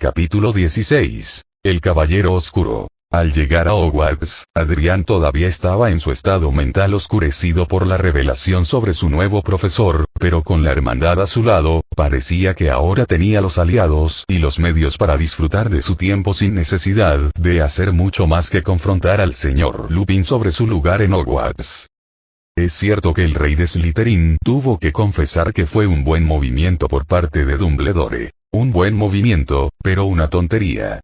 Capítulo 16. El Caballero Oscuro. Al llegar a Hogwarts, Adrián todavía estaba en su estado mental oscurecido por la revelación sobre su nuevo profesor, pero con la hermandad a su lado, parecía que ahora tenía los aliados y los medios para disfrutar de su tiempo sin necesidad de hacer mucho más que confrontar al señor Lupin sobre su lugar en Hogwarts. Es cierto que el rey de Slytherin tuvo que confesar que fue un buen movimiento por parte de Dumbledore. Un buen movimiento, pero una tontería.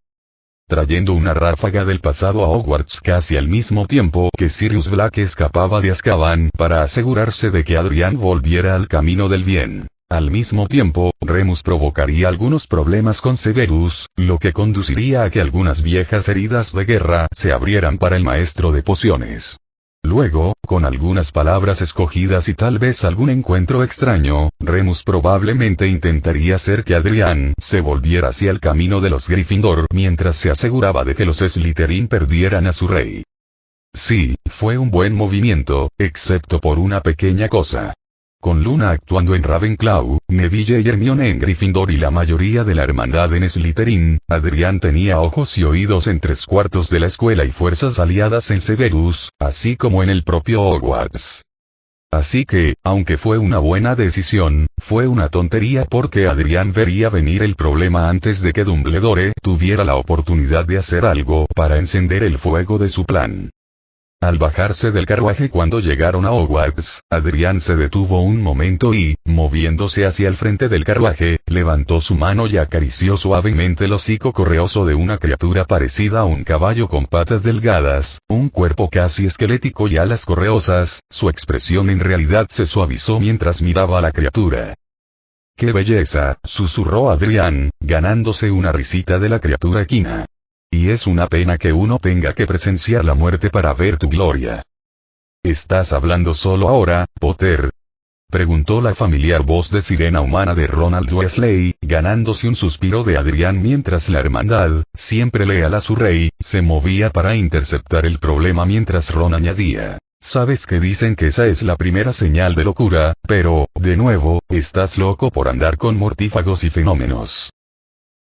Trayendo una ráfaga del pasado a Hogwarts casi al mismo tiempo que Sirius Black escapaba de Azkaban para asegurarse de que Adrián volviera al camino del bien. Al mismo tiempo, Remus provocaría algunos problemas con Severus, lo que conduciría a que algunas viejas heridas de guerra se abrieran para el maestro de pociones. Luego, con algunas palabras escogidas y tal vez algún encuentro extraño, Remus probablemente intentaría hacer que Adrián se volviera hacia el camino de los Gryffindor mientras se aseguraba de que los Slytherin perdieran a su rey. Sí, fue un buen movimiento, excepto por una pequeña cosa. Con Luna actuando en Ravenclaw, Neville y Hermione en Gryffindor y la mayoría de la hermandad en Slytherin, Adrián tenía ojos y oídos en 3/4 de la escuela y fuerzas aliadas en Severus, así como en el propio Hogwarts. Así que, aunque fue una buena decisión, fue una tontería porque Adrián vería venir el problema antes de que Dumbledore tuviera la oportunidad de hacer algo para encender el fuego de su plan. Al bajarse del carruaje cuando llegaron a Hogwarts, Adrián se detuvo un momento y, moviéndose hacia el frente del carruaje, levantó su mano y acarició suavemente el hocico correoso de una criatura parecida a un caballo con patas delgadas, un cuerpo casi esquelético y alas correosas. Su expresión en realidad se suavizó mientras miraba a la criatura. ¡Qué belleza!, susurró Adrián, ganándose una risita de la criatura equina. Y es una pena que uno tenga que presenciar la muerte para ver tu gloria. ¿Estás hablando solo ahora, Potter?, preguntó la familiar voz de sirena humana de Ronald Weasley, ganándose un suspiro de Adrián mientras la hermandad, siempre leal a su rey, se movía para interceptar el problema mientras Ron añadía: sabes que dicen que esa es la primera señal de locura, pero, de nuevo, estás loco por andar con mortífagos y fenómenos.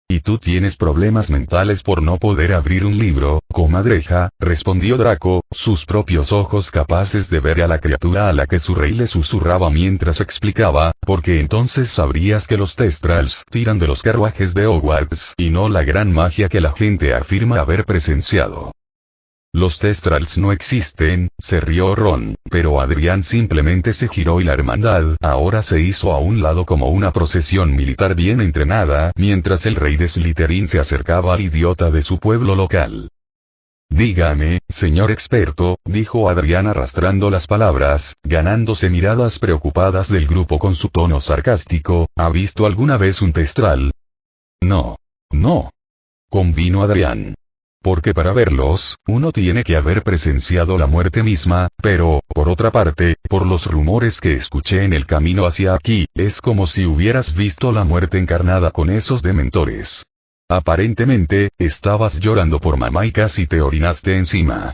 Y tú tienes problemas mentales por no poder abrir un libro, comadreja, respondió Draco, sus propios ojos capaces de ver a la criatura a la que su rey le susurraba mientras explicaba, porque entonces sabrías que los Thestrals tiran de los carruajes de Hogwarts y no la gran magia que la gente afirma haber presenciado. Los Thestrals no existen, se rió Ron, pero Adrián simplemente se giró y la hermandad ahora se hizo a un lado como una procesión militar bien entrenada mientras el rey de Slytherin se acercaba al idiota de su pueblo local. Dígame, señor experto, dijo Adrián arrastrando las palabras, ganándose miradas preocupadas del grupo con su tono sarcástico, ¿ha visto alguna vez un Thestral? No. No. Convino Adrián. Porque para verlos, uno tiene que haber presenciado la muerte misma, pero, por otra parte, por los rumores que escuché en el camino hacia aquí, es como si hubieras visto la muerte encarnada con esos dementores. Aparentemente, estabas llorando por mamá y casi te orinaste encima.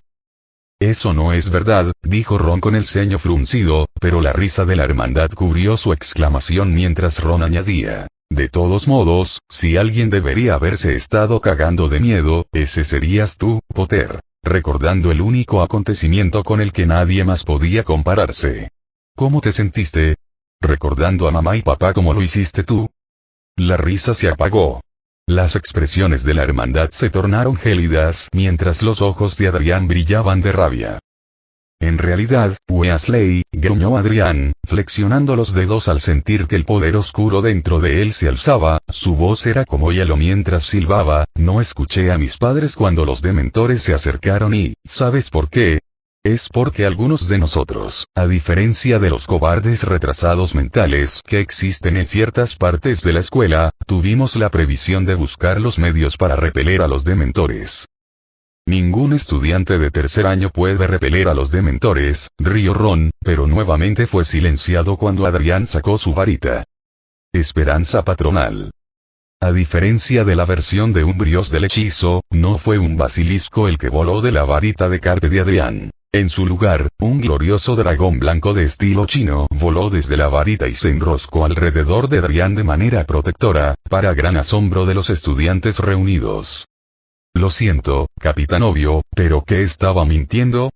Eso no es verdad, dijo Ron con el ceño fruncido, pero la risa de la hermandad cubrió su exclamación mientras Ron añadía: de todos modos, si alguien debería haberse estado cagando de miedo, ese serías tú, Potter, recordando el único acontecimiento con el que nadie más podía compararse. ¿Cómo te sentiste? ¿Recordando a mamá y papá como lo hiciste tú? La risa se apagó. Las expresiones de la hermandad se tornaron gélidas mientras los ojos de Adrián brillaban de rabia. En realidad, Weasley, gruñó Adrián, flexionando los dedos al sentir que el poder oscuro dentro de él se alzaba, su voz era como hielo mientras silbaba: no escuché a mis padres cuando los dementores se acercaron y, ¿sabes por qué? Es porque algunos de nosotros, a diferencia de los cobardes retrasados mentales que existen en ciertas partes de la escuela, tuvimos la previsión de buscar los medios para repeler a los dementores. Ningún estudiante de tercer año puede repeler a los dementores, rió Ron, pero nuevamente fue silenciado cuando Adrián sacó su varita. Esperanza patronal. A diferencia de la versión de Umbrios del hechizo, no fue un basilisco el que voló de la varita de carpe de Adrián. En su lugar, un glorioso dragón blanco de estilo chino voló desde la varita y se enroscó alrededor de Adrián de manera protectora, para gran asombro de los estudiantes reunidos. Lo siento, capitán obvio, ¿pero qué estaba mintiendo?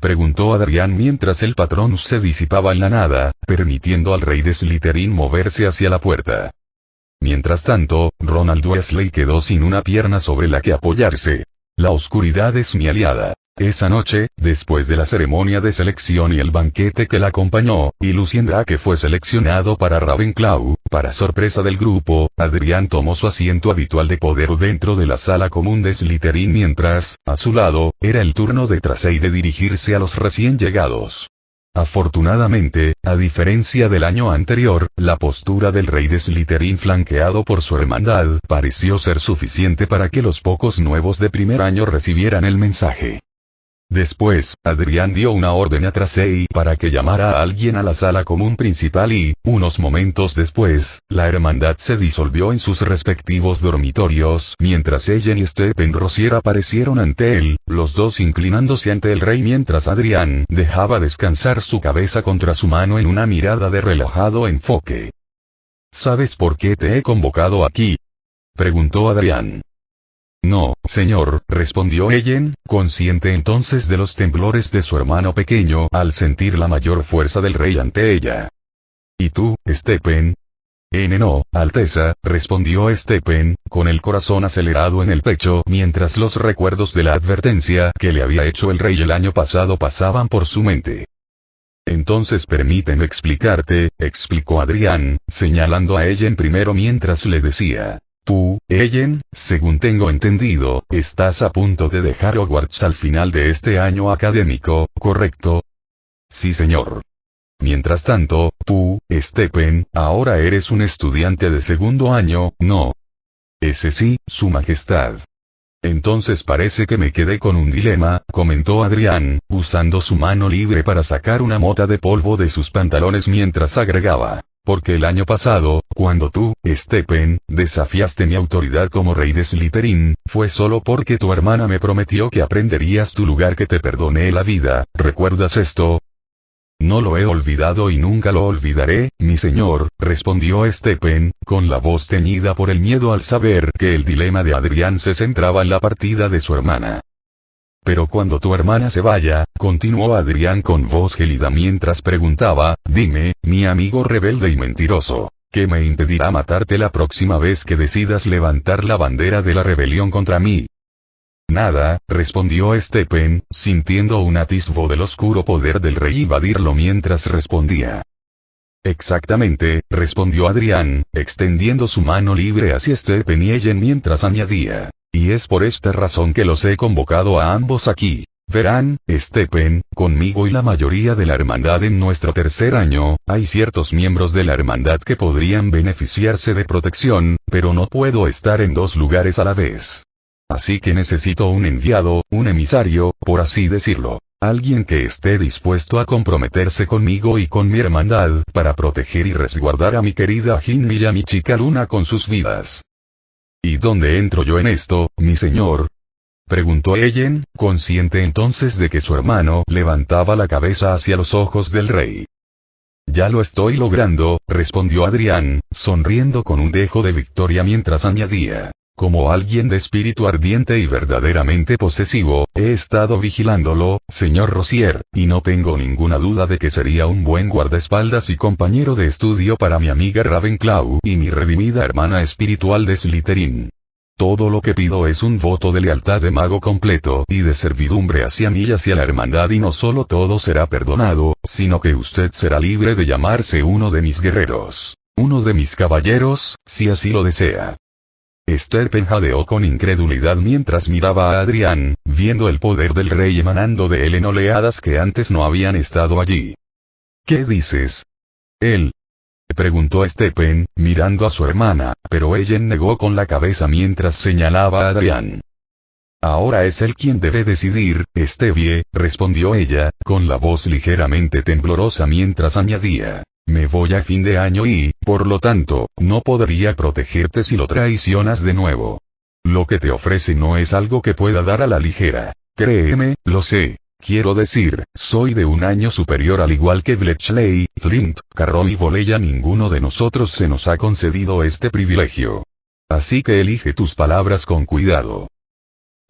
Preguntó Adrián mientras el patrón se disipaba en la nada, permitiendo al rey de Slytherin moverse hacia la puerta. Mientras tanto, Ronald Weasley quedó sin una pierna sobre la que apoyarse. La oscuridad es mi aliada. Esa noche, después de la ceremonia de selección y el banquete que la acompañó, y luciendo a que fue seleccionado para Ravenclaw, para sorpresa del grupo, Adrián tomó su asiento habitual de poder dentro de la sala común de Slytherin mientras, a su lado, era el turno de Tracey de dirigirse a los recién llegados. Afortunadamente, a diferencia del año anterior, la postura del rey de Slytherin flanqueado por su hermandad pareció ser suficiente para que los pocos nuevos de primer año recibieran el mensaje. Después, Adrián dio una orden a Tracey para que llamara a alguien a la sala común principal y, unos momentos después, la hermandad se disolvió en sus respectivos dormitorios mientras ella y Stephen Rossier aparecieron ante él, los dos inclinándose ante el rey mientras Adrián dejaba descansar su cabeza contra su mano en una mirada de relajado enfoque. ¿Sabes por qué te he convocado aquí?, preguntó Adrián. No, señor, respondió Ellen, consciente entonces de los temblores de su hermano pequeño al sentir la mayor fuerza del rey ante ella. ¿Y tú, Stephen? No, Alteza, respondió Stephen, con el corazón acelerado en el pecho mientras los recuerdos de la advertencia que le había hecho el rey el año pasado pasaban por su mente. Entonces permíteme explicarte, explicó Adrián, señalando a Ellen primero mientras le decía. Tú, Ellen, según tengo entendido, estás a punto de dejar Hogwarts al final de este año académico, ¿correcto? Sí, señor. Mientras tanto, tú, Stephen, ahora eres un estudiante de segundo año, ¿no? Ese sí, Su Majestad. Entonces parece que me quedé con un dilema, comentó Adrián, usando su mano libre para sacar una mota de polvo de sus pantalones mientras agregaba. Porque el año pasado, cuando tú, Stephen, desafiaste mi autoridad como rey de Slytherin, fue solo porque tu hermana me prometió que aprenderías tu lugar que te perdoné la vida, ¿recuerdas esto? No lo he olvidado y nunca lo olvidaré, mi señor, respondió Stephen, con la voz teñida por el miedo al saber que el dilema de Adrián se centraba en la partida de su hermana. Pero cuando tu hermana se vaya, continuó Adrián con voz gélida mientras preguntaba, dime, mi amigo rebelde y mentiroso, ¿qué me impedirá matarte la próxima vez que decidas levantar la bandera de la rebelión contra mí? Nada, respondió Stephen, sintiendo un atisbo del oscuro poder del rey invadirlo mientras respondía. Exactamente, respondió Adrián, extendiendo su mano libre hacia Stephen y Ellen mientras añadía. Y es por esta razón que los he convocado a ambos aquí. Verán, Stephen, conmigo y la mayoría de la hermandad en nuestro tercer año, hay ciertos miembros de la hermandad que podrían beneficiarse de protección, pero no puedo estar en dos lugares a la vez. Así que necesito un enviado, un emisario, por así decirlo. Alguien que esté dispuesto a comprometerse conmigo y con mi hermandad para proteger y resguardar a mi querida Ginny y a mi chica Luna con sus vidas. ¿Y dónde entro yo en esto, mi señor? Preguntó Ellen, consciente entonces de que su hermano levantaba la cabeza hacia los ojos del rey. Ya lo estoy logrando, respondió Adrián, sonriendo con un dejo de victoria mientras añadía. Como alguien de espíritu ardiente y verdaderamente posesivo, he estado vigilándolo, señor Rossier, y no tengo ninguna duda de que sería un buen guardaespaldas y compañero de estudio para mi amiga Ravenclaw y mi redimida hermana espiritual de Slytherin. Todo lo que pido es un voto de lealtad de mago completo y de servidumbre hacia mí y hacia la hermandad y no solo todo será perdonado, sino que usted será libre de llamarse uno de mis guerreros. Uno de mis caballeros, si así lo desea. Stephen jadeó con incredulidad mientras miraba a Adrián, viendo el poder del rey emanando de él en oleadas que antes no habían estado allí. ¿Qué dices? Él. Preguntó Stephen, mirando a su hermana, pero ella negó con la cabeza mientras señalaba a Adrián. Ahora es él quien debe decidir, Stevie, respondió ella, con la voz ligeramente temblorosa mientras añadía. Me voy a fin de año y, por lo tanto, no podría protegerte si lo traicionas de nuevo. Lo que te ofrece no es algo que pueda dar a la ligera. Créeme, lo sé. Quiero decir, soy de un año superior al igual que Bletchley, Flint, Carroll y Bolella. Ninguno de nosotros se nos ha concedido este privilegio. Así que elige tus palabras con cuidado.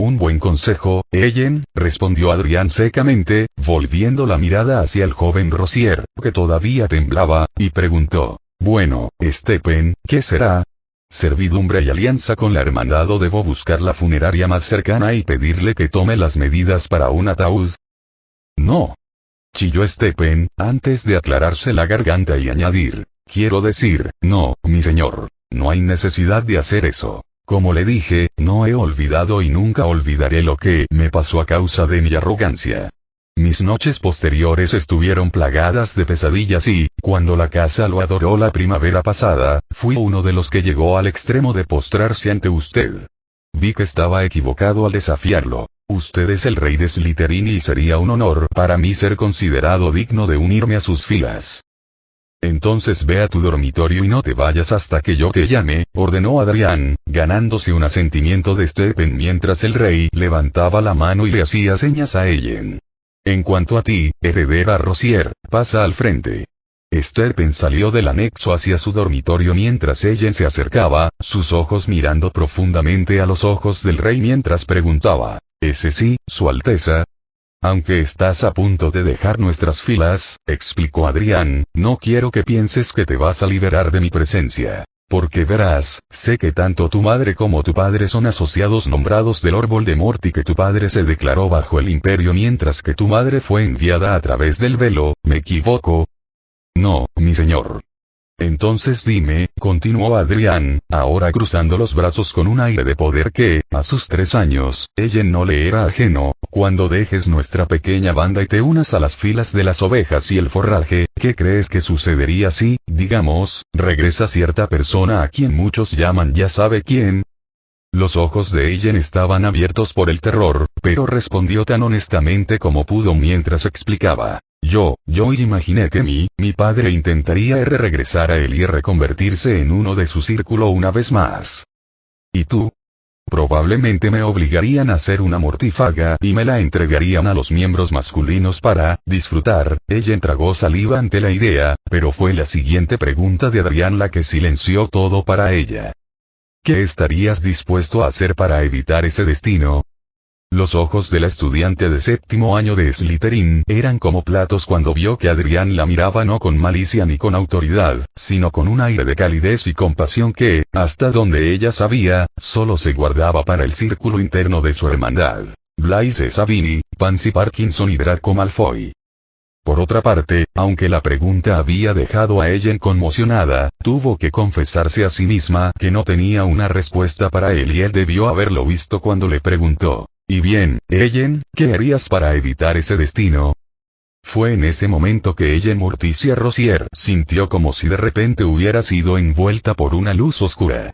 Un buen consejo, Ellen, respondió Adrián secamente, volviendo la mirada hacia el joven Rosier, que todavía temblaba, y preguntó, bueno, Stephen, ¿qué será? Servidumbre y alianza con la hermandad, o debo buscar la funeraria más cercana y pedirle que tome las medidas para un ataúd. No. Chilló Stephen, antes de aclararse la garganta y añadir, quiero decir, no, mi señor, no hay necesidad de hacer eso. Como le dije, no he olvidado y nunca olvidaré lo que me pasó a causa de mi arrogancia. Mis noches posteriores estuvieron plagadas de pesadillas y, cuando la casa lo adoró la primavera pasada, fui uno de los que llegó al extremo de postrarse ante usted. Vi que estaba equivocado al desafiarlo. Usted es el rey de Slytherin y sería un honor para mí ser considerado digno de unirme a sus filas. Entonces ve a tu dormitorio y no te vayas hasta que yo te llame, ordenó Adrián, ganándose un asentimiento de Stephen mientras el rey levantaba la mano y le hacía señas a Ellen. En cuanto a ti, heredera Rosier, pasa al frente. Stephen salió del anexo hacia su dormitorio mientras Ellen se acercaba, sus ojos mirando profundamente a los ojos del rey mientras preguntaba, ¿ese sí, su alteza? Aunque estás a punto de dejar nuestras filas, explicó Adrián, no quiero que pienses que te vas a liberar de mi presencia. Porque verás, sé que tanto tu madre como tu padre son asociados nombrados de Lord Voldemort y que tu padre se declaró bajo el imperio mientras que tu madre fue enviada a través del velo, ¿me equivoco? No, mi señor. Entonces dime, continuó Adrián, ahora cruzando los brazos con un aire de poder que, a sus 3 años, Ellen no le era ajeno, cuando dejes nuestra pequeña banda y te unas a las filas de las ovejas y el forraje, ¿qué crees que sucedería si, digamos, regresa cierta persona a quien muchos llaman ya sabe quién? Los ojos de Ellen estaban abiertos por el terror, pero respondió tan honestamente como pudo mientras explicaba. Yo imaginé que mi padre intentaría regresar a él y reconvertirse en uno de su círculo una vez más. ¿Y tú? Probablemente me obligarían a hacer una mortífaga y me la entregarían a los miembros masculinos para disfrutar. Ellen tragó saliva ante la idea, pero fue la siguiente pregunta de Adrián la que silenció todo para ella. ¿Qué estarías dispuesto a hacer para evitar ese destino? Los ojos de la estudiante de 7º año de Slytherin eran como platos cuando vio que Adrián la miraba no con malicia ni con autoridad, sino con un aire de calidez y compasión que, hasta donde ella sabía, solo se guardaba para el círculo interno de su hermandad. Blaise Sabini, Pansy Parkinson y Draco Malfoy. Por otra parte, aunque la pregunta había dejado a Ellen conmocionada, tuvo que confesarse a sí misma que no tenía una respuesta para él y él debió haberlo visto cuando le preguntó. Y bien, Ellen, ¿qué harías para evitar ese destino? Fue en ese momento que Ellen Morticia Rosier sintió como si de repente hubiera sido envuelta por una luz oscura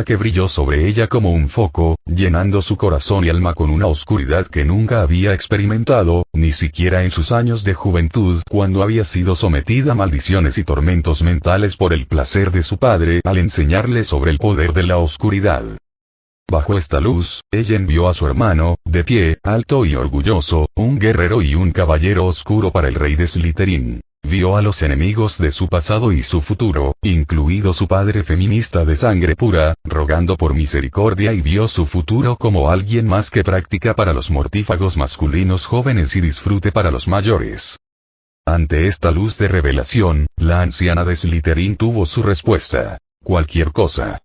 que brilló sobre ella como un foco, llenando su corazón y alma con una oscuridad que nunca había experimentado, ni siquiera en sus años de juventud cuando había sido sometida a maldiciones y tormentos mentales por el placer de su padre al enseñarle sobre el poder de la oscuridad. Bajo esta luz, Ellen vio a su hermano, de pie, alto y orgulloso, un guerrero y un caballero oscuro para el rey de Slytherin. Vio a los enemigos de su pasado y su futuro, incluido su padre feminista de sangre pura, rogando por misericordia y vio su futuro como alguien más que práctica para los mortífagos masculinos jóvenes y disfrute para los mayores. Ante esta luz de revelación, la anciana de Slytherin tuvo su respuesta. Cualquier cosa.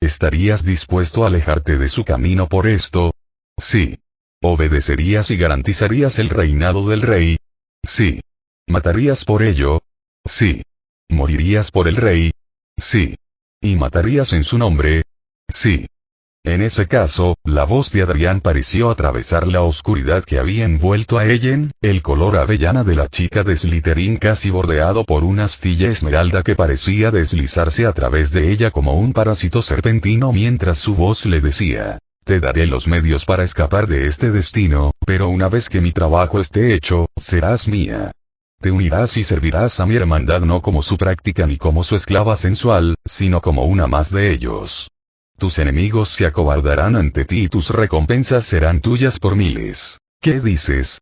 ¿Estarías dispuesto a alejarte de su camino por esto? Sí. ¿Obedecerías y garantizarías el reinado del rey? Sí. ¿Matarías por ello? Sí. ¿Morirías por el rey? Sí. ¿Y matarías en su nombre? Sí. En ese caso, la voz de Adrián pareció atravesar la oscuridad que había envuelto a Ellen, el color avellana de la chica de Slytherin casi bordeado por una astilla esmeralda que parecía deslizarse a través de ella como un parásito serpentino mientras su voz le decía, te daré los medios para escapar de este destino, pero una vez que mi trabajo esté hecho, serás mía. Te unirás y servirás a mi hermandad no como su práctica ni como su esclava sensual, sino como una más de ellos. Tus enemigos se acobardarán ante ti y tus recompensas serán tuyas por miles. ¿Qué dices?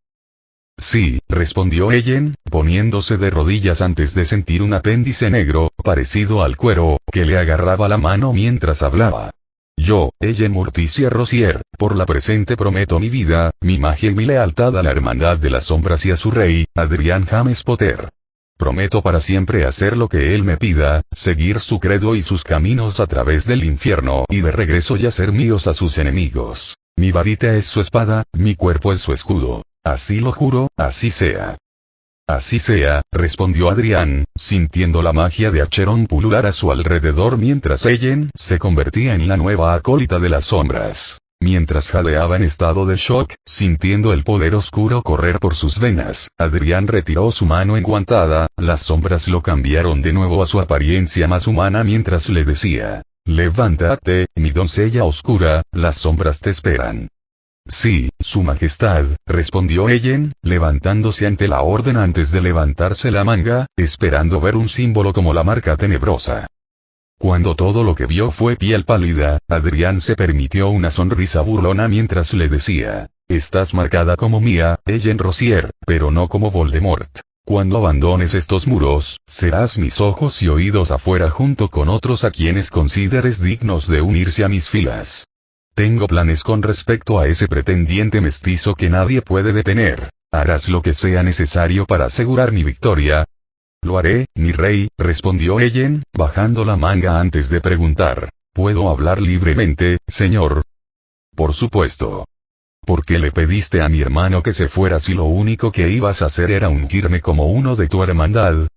Sí, respondió Ellen, poniéndose de rodillas antes de sentir un apéndice negro, parecido al cuero, que le agarraba la mano mientras hablaba. Yo, Ellen Morticia Rosier, por la presente prometo mi vida, mi magia y mi lealtad a la Hermandad de las Sombras y a su rey, Adrián James Potter. Prometo para siempre hacer lo que él me pida, seguir su credo y sus caminos a través del infierno y de regreso y hacer míos a sus enemigos. Mi varita es su espada, mi cuerpo es su escudo. Así lo juro, así sea. Así sea, respondió Adrián, sintiendo la magia de Acheron pulular a su alrededor mientras Ellen se convertía en la nueva acólita de las sombras. Mientras jadeaba en estado de shock, sintiendo el poder oscuro correr por sus venas, Adrián retiró su mano enguantada, las sombras lo cambiaron de nuevo a su apariencia más humana mientras le decía: levántate, mi doncella oscura, las sombras te esperan. Sí, su majestad, respondió Ellen, levantándose ante la orden antes de levantarse la manga, esperando ver un símbolo como la marca tenebrosa. Cuando todo lo que vio fue piel pálida, Adrián se permitió una sonrisa burlona mientras le decía: estás marcada como mía, Ellen Rosier, pero no como Voldemort. Cuando abandones estos muros, serás mis ojos y oídos afuera junto con otros a quienes consideres dignos de unirse a mis filas. Tengo planes con respecto a ese pretendiente mestizo que nadie puede detener. ¿Harás lo que sea necesario para asegurar mi victoria? Lo haré, mi rey, respondió Ellen, bajando la manga antes de preguntar: ¿puedo hablar libremente, señor? Por supuesto. ¿Por qué le pediste a mi hermano que se fuera si lo único que ibas a hacer era ungirme como uno de tu hermandad?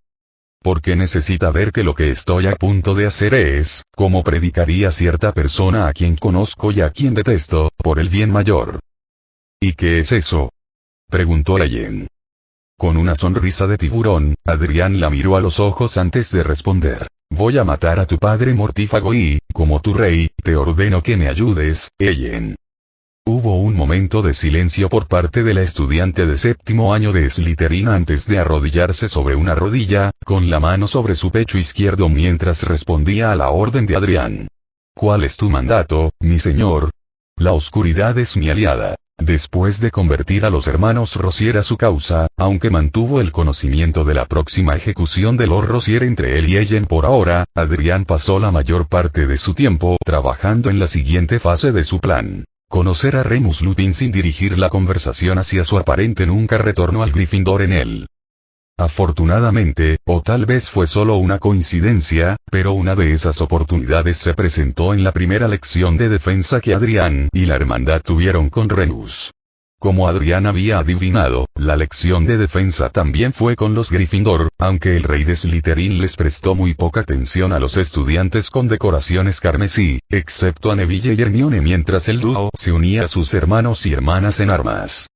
Porque necesita ver que lo que estoy a punto de hacer es, como predicaría cierta persona a quien conozco y a quien detesto, por el bien mayor. ¿Y qué es eso? Preguntó Ellen. Con una sonrisa de tiburón, Adrián la miró a los ojos antes de responder: voy a matar a tu padre mortífago y, como tu rey, te ordeno que me ayudes, Ellen. Hubo un momento de silencio por parte de la estudiante de séptimo año de Slytherin antes de arrodillarse sobre una rodilla, con la mano sobre su pecho izquierdo mientras respondía a la orden de Adrián. ¿Cuál es tu mandato, mi señor? La oscuridad es mi aliada. Después de convertir a los hermanos Rosier a su causa, aunque mantuvo el conocimiento de la próxima ejecución de Lord Rosier entre él y Ellen por ahora, Adrián pasó la mayor parte de su tiempo trabajando en la siguiente fase de su plan: conocer a Remus Lupin sin dirigir la conversación hacia su aparente nunca retorno al Gryffindor en él. Afortunadamente, o tal vez fue solo una coincidencia, pero una de esas oportunidades se presentó en la primera lección de defensa que Adrián y la hermandad tuvieron con Remus. Como Adrián había adivinado, la lección de defensa también fue con los Gryffindor, aunque el rey de Slytherin les prestó muy poca atención a los estudiantes con decoraciones carmesí, excepto a Neville y Hermione mientras el dúo se unía a sus hermanos y hermanas en armas.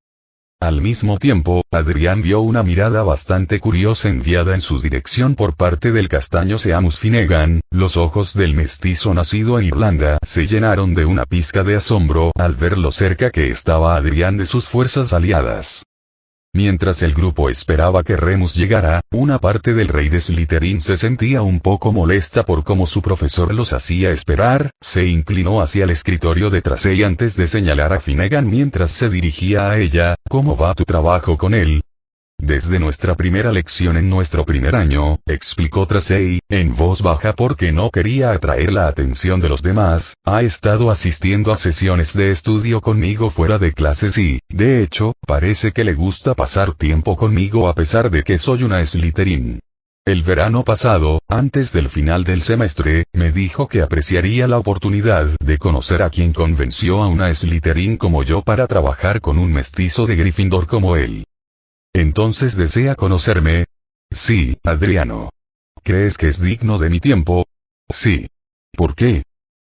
Al mismo tiempo, Adrián vio una mirada bastante curiosa enviada en su dirección por parte del castaño Seamus Finnegan. Los ojos del mestizo nacido en Irlanda se llenaron de una pizca de asombro al ver lo cerca que estaba Adrián de sus fuerzas aliadas. Mientras el grupo esperaba que Remus llegara, una parte del rey de Slytherin se sentía un poco molesta por cómo su profesor los hacía esperar. Se inclinó hacia el escritorio de Tracey antes de señalar a Finnegan mientras se dirigía a ella: ¿cómo va tu trabajo con él? Desde nuestra primera lección en nuestro primer año, explicó Tracey, en voz baja porque no quería atraer la atención de los demás, ha estado asistiendo a sesiones de estudio conmigo fuera de clases y, de hecho, parece que le gusta pasar tiempo conmigo a pesar de que soy una Slytherin. El verano pasado, antes del final del semestre, me dijo que apreciaría la oportunidad de conocer a quien convenció a una Slytherin como yo para trabajar con un mestizo de Gryffindor como él. ¿Entonces desea conocerme? Sí, Adriano. ¿Crees que es digno de mi tiempo? Sí. ¿Por qué?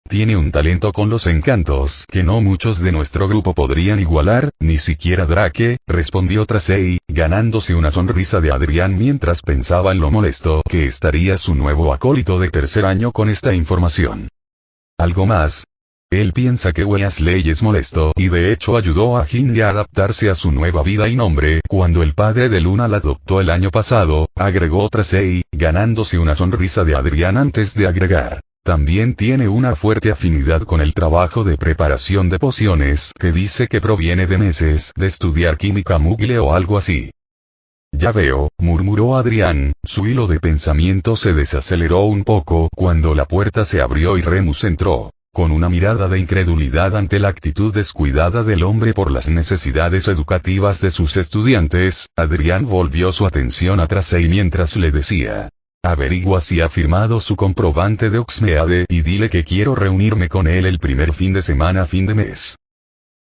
Tiene un talento con los encantos que no muchos de nuestro grupo podrían igualar, ni siquiera Drake, respondió Tracey, ganándose una sonrisa de Adrián mientras pensaba en lo molesto que estaría su nuevo acólito de tercer año con esta información. ¿Algo más? Él piensa que Weasley es molesto y de hecho ayudó a Ginny a adaptarse a su nueva vida y nombre cuando el padre de Luna la adoptó el año pasado, agregó Tracey, ganándose una sonrisa de Adrián antes de agregar. También tiene una fuerte afinidad con el trabajo de preparación de pociones que dice que proviene de meses de estudiar química Mugle o algo así. Ya veo, murmuró Adrián, su hilo de pensamiento se desaceleró un poco cuando la puerta se abrió y Remus entró. Con una mirada de incredulidad ante la actitud descuidada del hombre por las necesidades educativas de sus estudiantes, Adrián volvió su atención a Tracey mientras le decía: averigua si ha firmado su comprobante de Oxmeade y dile que quiero reunirme con él el primer fin de semana fin de mes.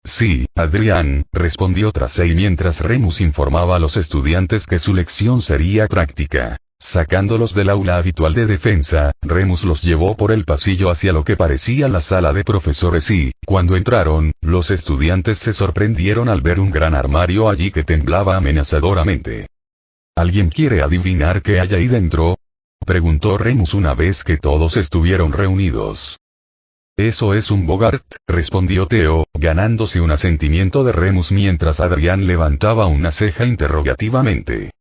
Sí, Adrián, respondió Tracey mientras Remus informaba a los estudiantes que su lección sería práctica. Sacándolos del aula habitual de defensa, Remus los llevó por el pasillo hacia lo que parecía la sala de profesores y, cuando entraron, los estudiantes se sorprendieron al ver un gran armario allí que temblaba amenazadoramente. ¿Alguien quiere adivinar qué hay ahí dentro?, preguntó Remus una vez que todos estuvieron reunidos. Eso es un Bogart, respondió Theo, ganándose un asentimiento de Remus mientras Adrián levantaba una ceja interrogativamente.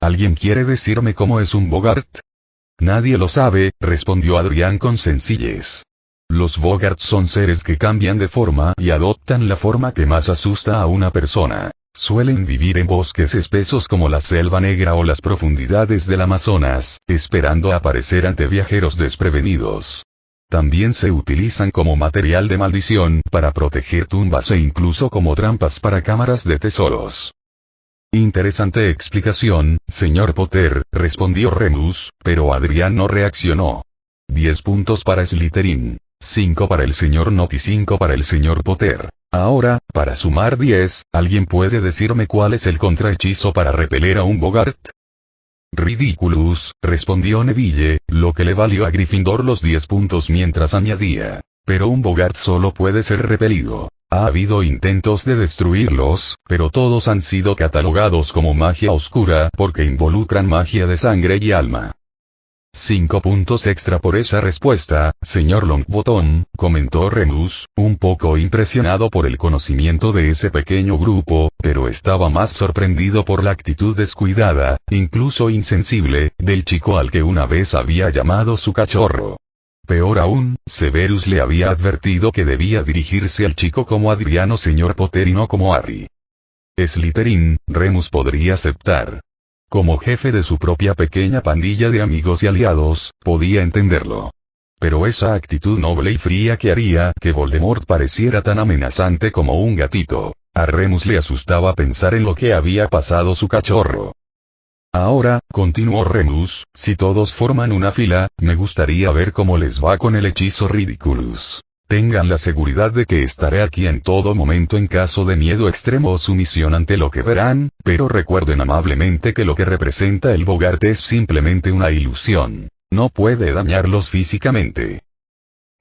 ¿Alguien quiere decirme cómo es un Bogart? Nadie lo sabe, respondió Adrián con sencillez. Los Bogart son seres que cambian de forma y adoptan la forma que más asusta a una persona. Suelen vivir en bosques espesos como la Selva Negra o las profundidades del Amazonas, esperando aparecer ante viajeros desprevenidos. También se utilizan como material de maldición para proteger tumbas e incluso como trampas para cámaras de tesoros. Interesante explicación, señor Potter, respondió Remus, pero Adrián no reaccionó. 10 puntos para Slytherin, 5 para el señor Nott y 5 para el señor Potter. Ahora, para sumar 10, ¿alguien puede decirme cuál es el contrahechizo para repeler a un Bogart? Ridiculous, respondió Neville, lo que le valió a Gryffindor los 10 puntos mientras añadía. Pero un Bogart solo puede ser repelido. Ha habido intentos de destruirlos, pero todos han sido catalogados como magia oscura porque involucran magia de sangre y alma. 5 puntos extra por esa respuesta, señor Longbottom, comentó Remus, un poco impresionado por el conocimiento de ese pequeño grupo, pero estaba más sorprendido por la actitud descuidada, incluso insensible, del chico al que una vez había llamado su cachorro. Peor aún, Severus le había advertido que debía dirigirse al chico como Adriano señor Potter y no como Harry. Slytherin, Remus podría aceptar. Como jefe de su propia pequeña pandilla de amigos y aliados, podía entenderlo. Pero esa actitud noble y fría que haría que Voldemort pareciera tan amenazante como un gatito, a Remus le asustaba pensar en lo que había pasado su cachorro. Ahora, continuó Remus, si todos forman una fila, me gustaría ver cómo les va con el hechizo Ridiculous. Tengan la seguridad de que estaré aquí en todo momento en caso de miedo extremo o sumisión ante lo que verán, pero recuerden amablemente que lo que representa el Bogart es simplemente una ilusión. No puede dañarlos físicamente.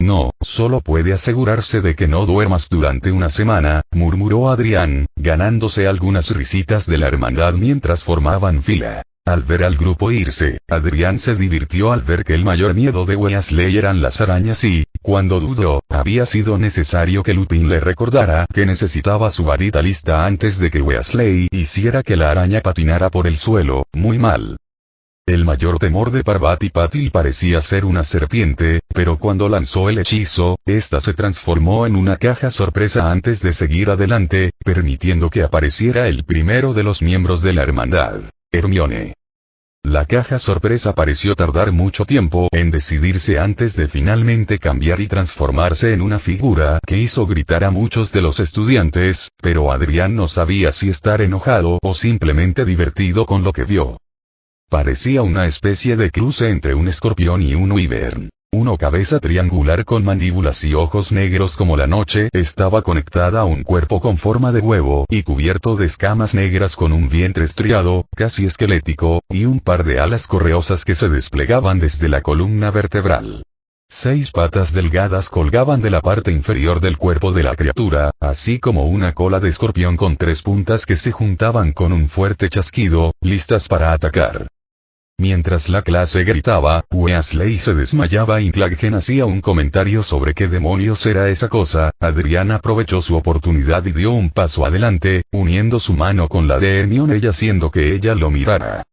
No, solo puede asegurarse de que no duermas durante una semana, murmuró Adrián, ganándose algunas risitas de la hermandad mientras formaban fila. Al ver al grupo irse, Adrián se divirtió al ver que el mayor miedo de Weasley eran las arañas y, cuando dudó, había sido necesario que Lupin le recordara que necesitaba su varita lista antes de que Weasley hiciera que la araña patinara por el suelo, muy mal. El mayor temor de Parvati Patil parecía ser una serpiente, pero cuando lanzó el hechizo, esta se transformó en una caja sorpresa antes de seguir adelante, permitiendo que apareciera el primero de los miembros de la hermandad, Hermione. La caja sorpresa pareció tardar mucho tiempo en decidirse antes de finalmente cambiar y transformarse en una figura que hizo gritar a muchos de los estudiantes, pero Adrián no sabía si estar enojado o simplemente divertido con lo que vio. Parecía una especie de cruce entre un escorpión y un wyvern. Una cabeza triangular con mandíbulas y ojos negros como la noche estaba conectada a un cuerpo con forma de huevo y cubierto de escamas negras con un vientre estriado, casi esquelético, y un par de alas correosas que se desplegaban desde la columna vertebral. 6 patas delgadas colgaban de la parte inferior del cuerpo de la criatura, así como una cola de escorpión con 3 puntas que se juntaban con un fuerte chasquido, listas para atacar. Mientras la clase gritaba, Weasley se desmayaba y Claggen hacía un comentario sobre qué demonios era esa cosa, Adrián aprovechó su oportunidad y dio un paso adelante, uniendo su mano con la de Hermione y haciendo que ella lo mirara.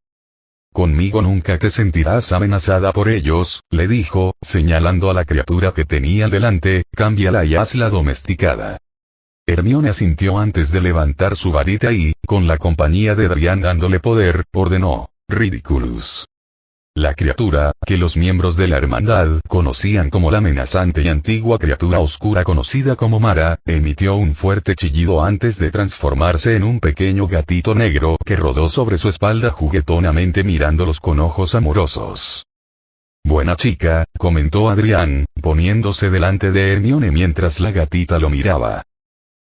Conmigo nunca te sentirás amenazada por ellos, le dijo, señalando a la criatura que tenía delante, cámbiala y hazla domesticada. Hermione asintió antes de levantar su varita y, con la compañía de Adrián dándole poder, ordenó, Ridiculous. La criatura, que los miembros de la hermandad conocían como la amenazante y antigua criatura oscura conocida como Mara, emitió un fuerte chillido antes de transformarse en un pequeño gatito negro que rodó sobre su espalda juguetonamente mirándolos con ojos amorosos. Buena chica, comentó Adrián, poniéndose delante de Hermione mientras la gatita lo miraba.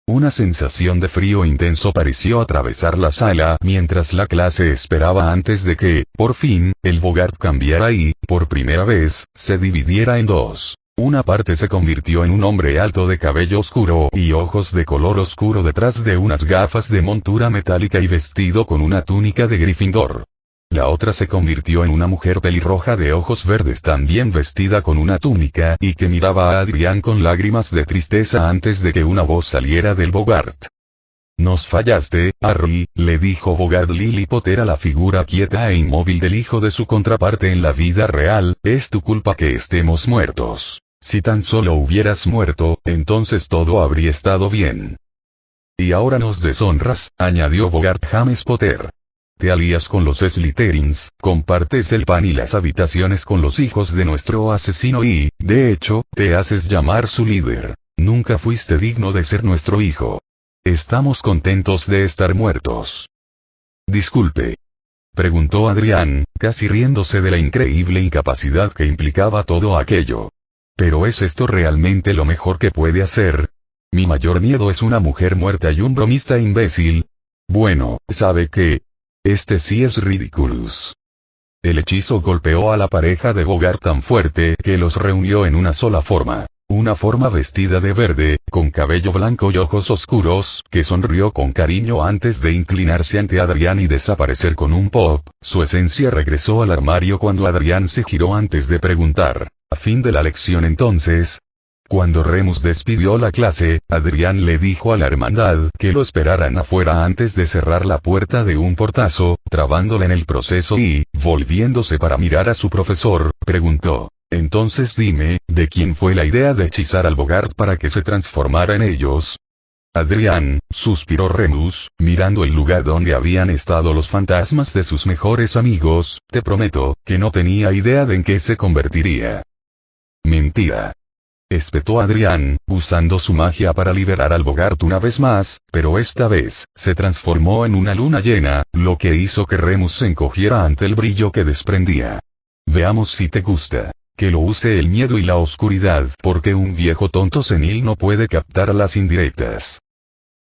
Una sensación de frío intenso pareció atravesar la sala mientras la clase esperaba antes de que, por fin, el Boggart cambiara y, por primera vez, se dividiera en dos. Una parte se convirtió en un hombre alto de cabello oscuro y ojos de color oscuro detrás de unas gafas de montura metálica y vestido con una túnica de Gryffindor. La otra se convirtió en una mujer pelirroja de ojos verdes también vestida con una túnica y que miraba a Adrián con lágrimas de tristeza antes de que una voz saliera del Boggart. Nos fallaste, Harry, le dijo Boggart Lily Potter a la figura quieta e inmóvil del hijo de su contraparte en la vida real, es tu culpa que estemos muertos. Si tan solo hubieras muerto, entonces todo habría estado bien. Y ahora nos deshonras, añadió Boggart James Potter. Te alías con los Slytherins, compartes el pan y las habitaciones con los hijos de nuestro asesino y, de hecho, te haces llamar su líder. Nunca fuiste digno de ser nuestro hijo. Estamos contentos de estar muertos. Disculpe. Preguntó Adrián, casi riéndose de la increíble incapacidad que implicaba todo aquello. ¿Pero es esto realmente lo mejor que puede hacer? Mi mayor miedo es una mujer muerta y un bromista imbécil. Bueno, ¿sabe qué? Este sí es Ridiculous. El hechizo golpeó a la pareja de Boggart tan fuerte que los reunió en una sola forma. Una forma vestida de verde, con cabello blanco y ojos oscuros, que sonrió con cariño antes de inclinarse ante Adrián y desaparecer con un pop. Su esencia regresó al armario cuando Adrián se giró antes de preguntar, ¿a fin de la lección entonces? Cuando Remus despidió la clase, Adrián le dijo a la hermandad que lo esperaran afuera antes de cerrar la puerta de un portazo, trabándola en el proceso y, volviéndose para mirar a su profesor, preguntó, entonces dime, ¿de quién fue la idea de hechizar al Boggart para que se transformara en ellos? Adrián, suspiró Remus, mirando el lugar donde habían estado los fantasmas de sus mejores amigos, te prometo, que no tenía idea de en qué se convertiría. Mentira. Espetó Adrián, usando su magia para liberar al Boggart una vez más, pero esta vez, se transformó en una luna llena, lo que hizo que Remus se encogiera ante el brillo que desprendía. Veamos si te gusta. Que lo use el miedo y la oscuridad porque un viejo tonto senil no puede captar las indirectas.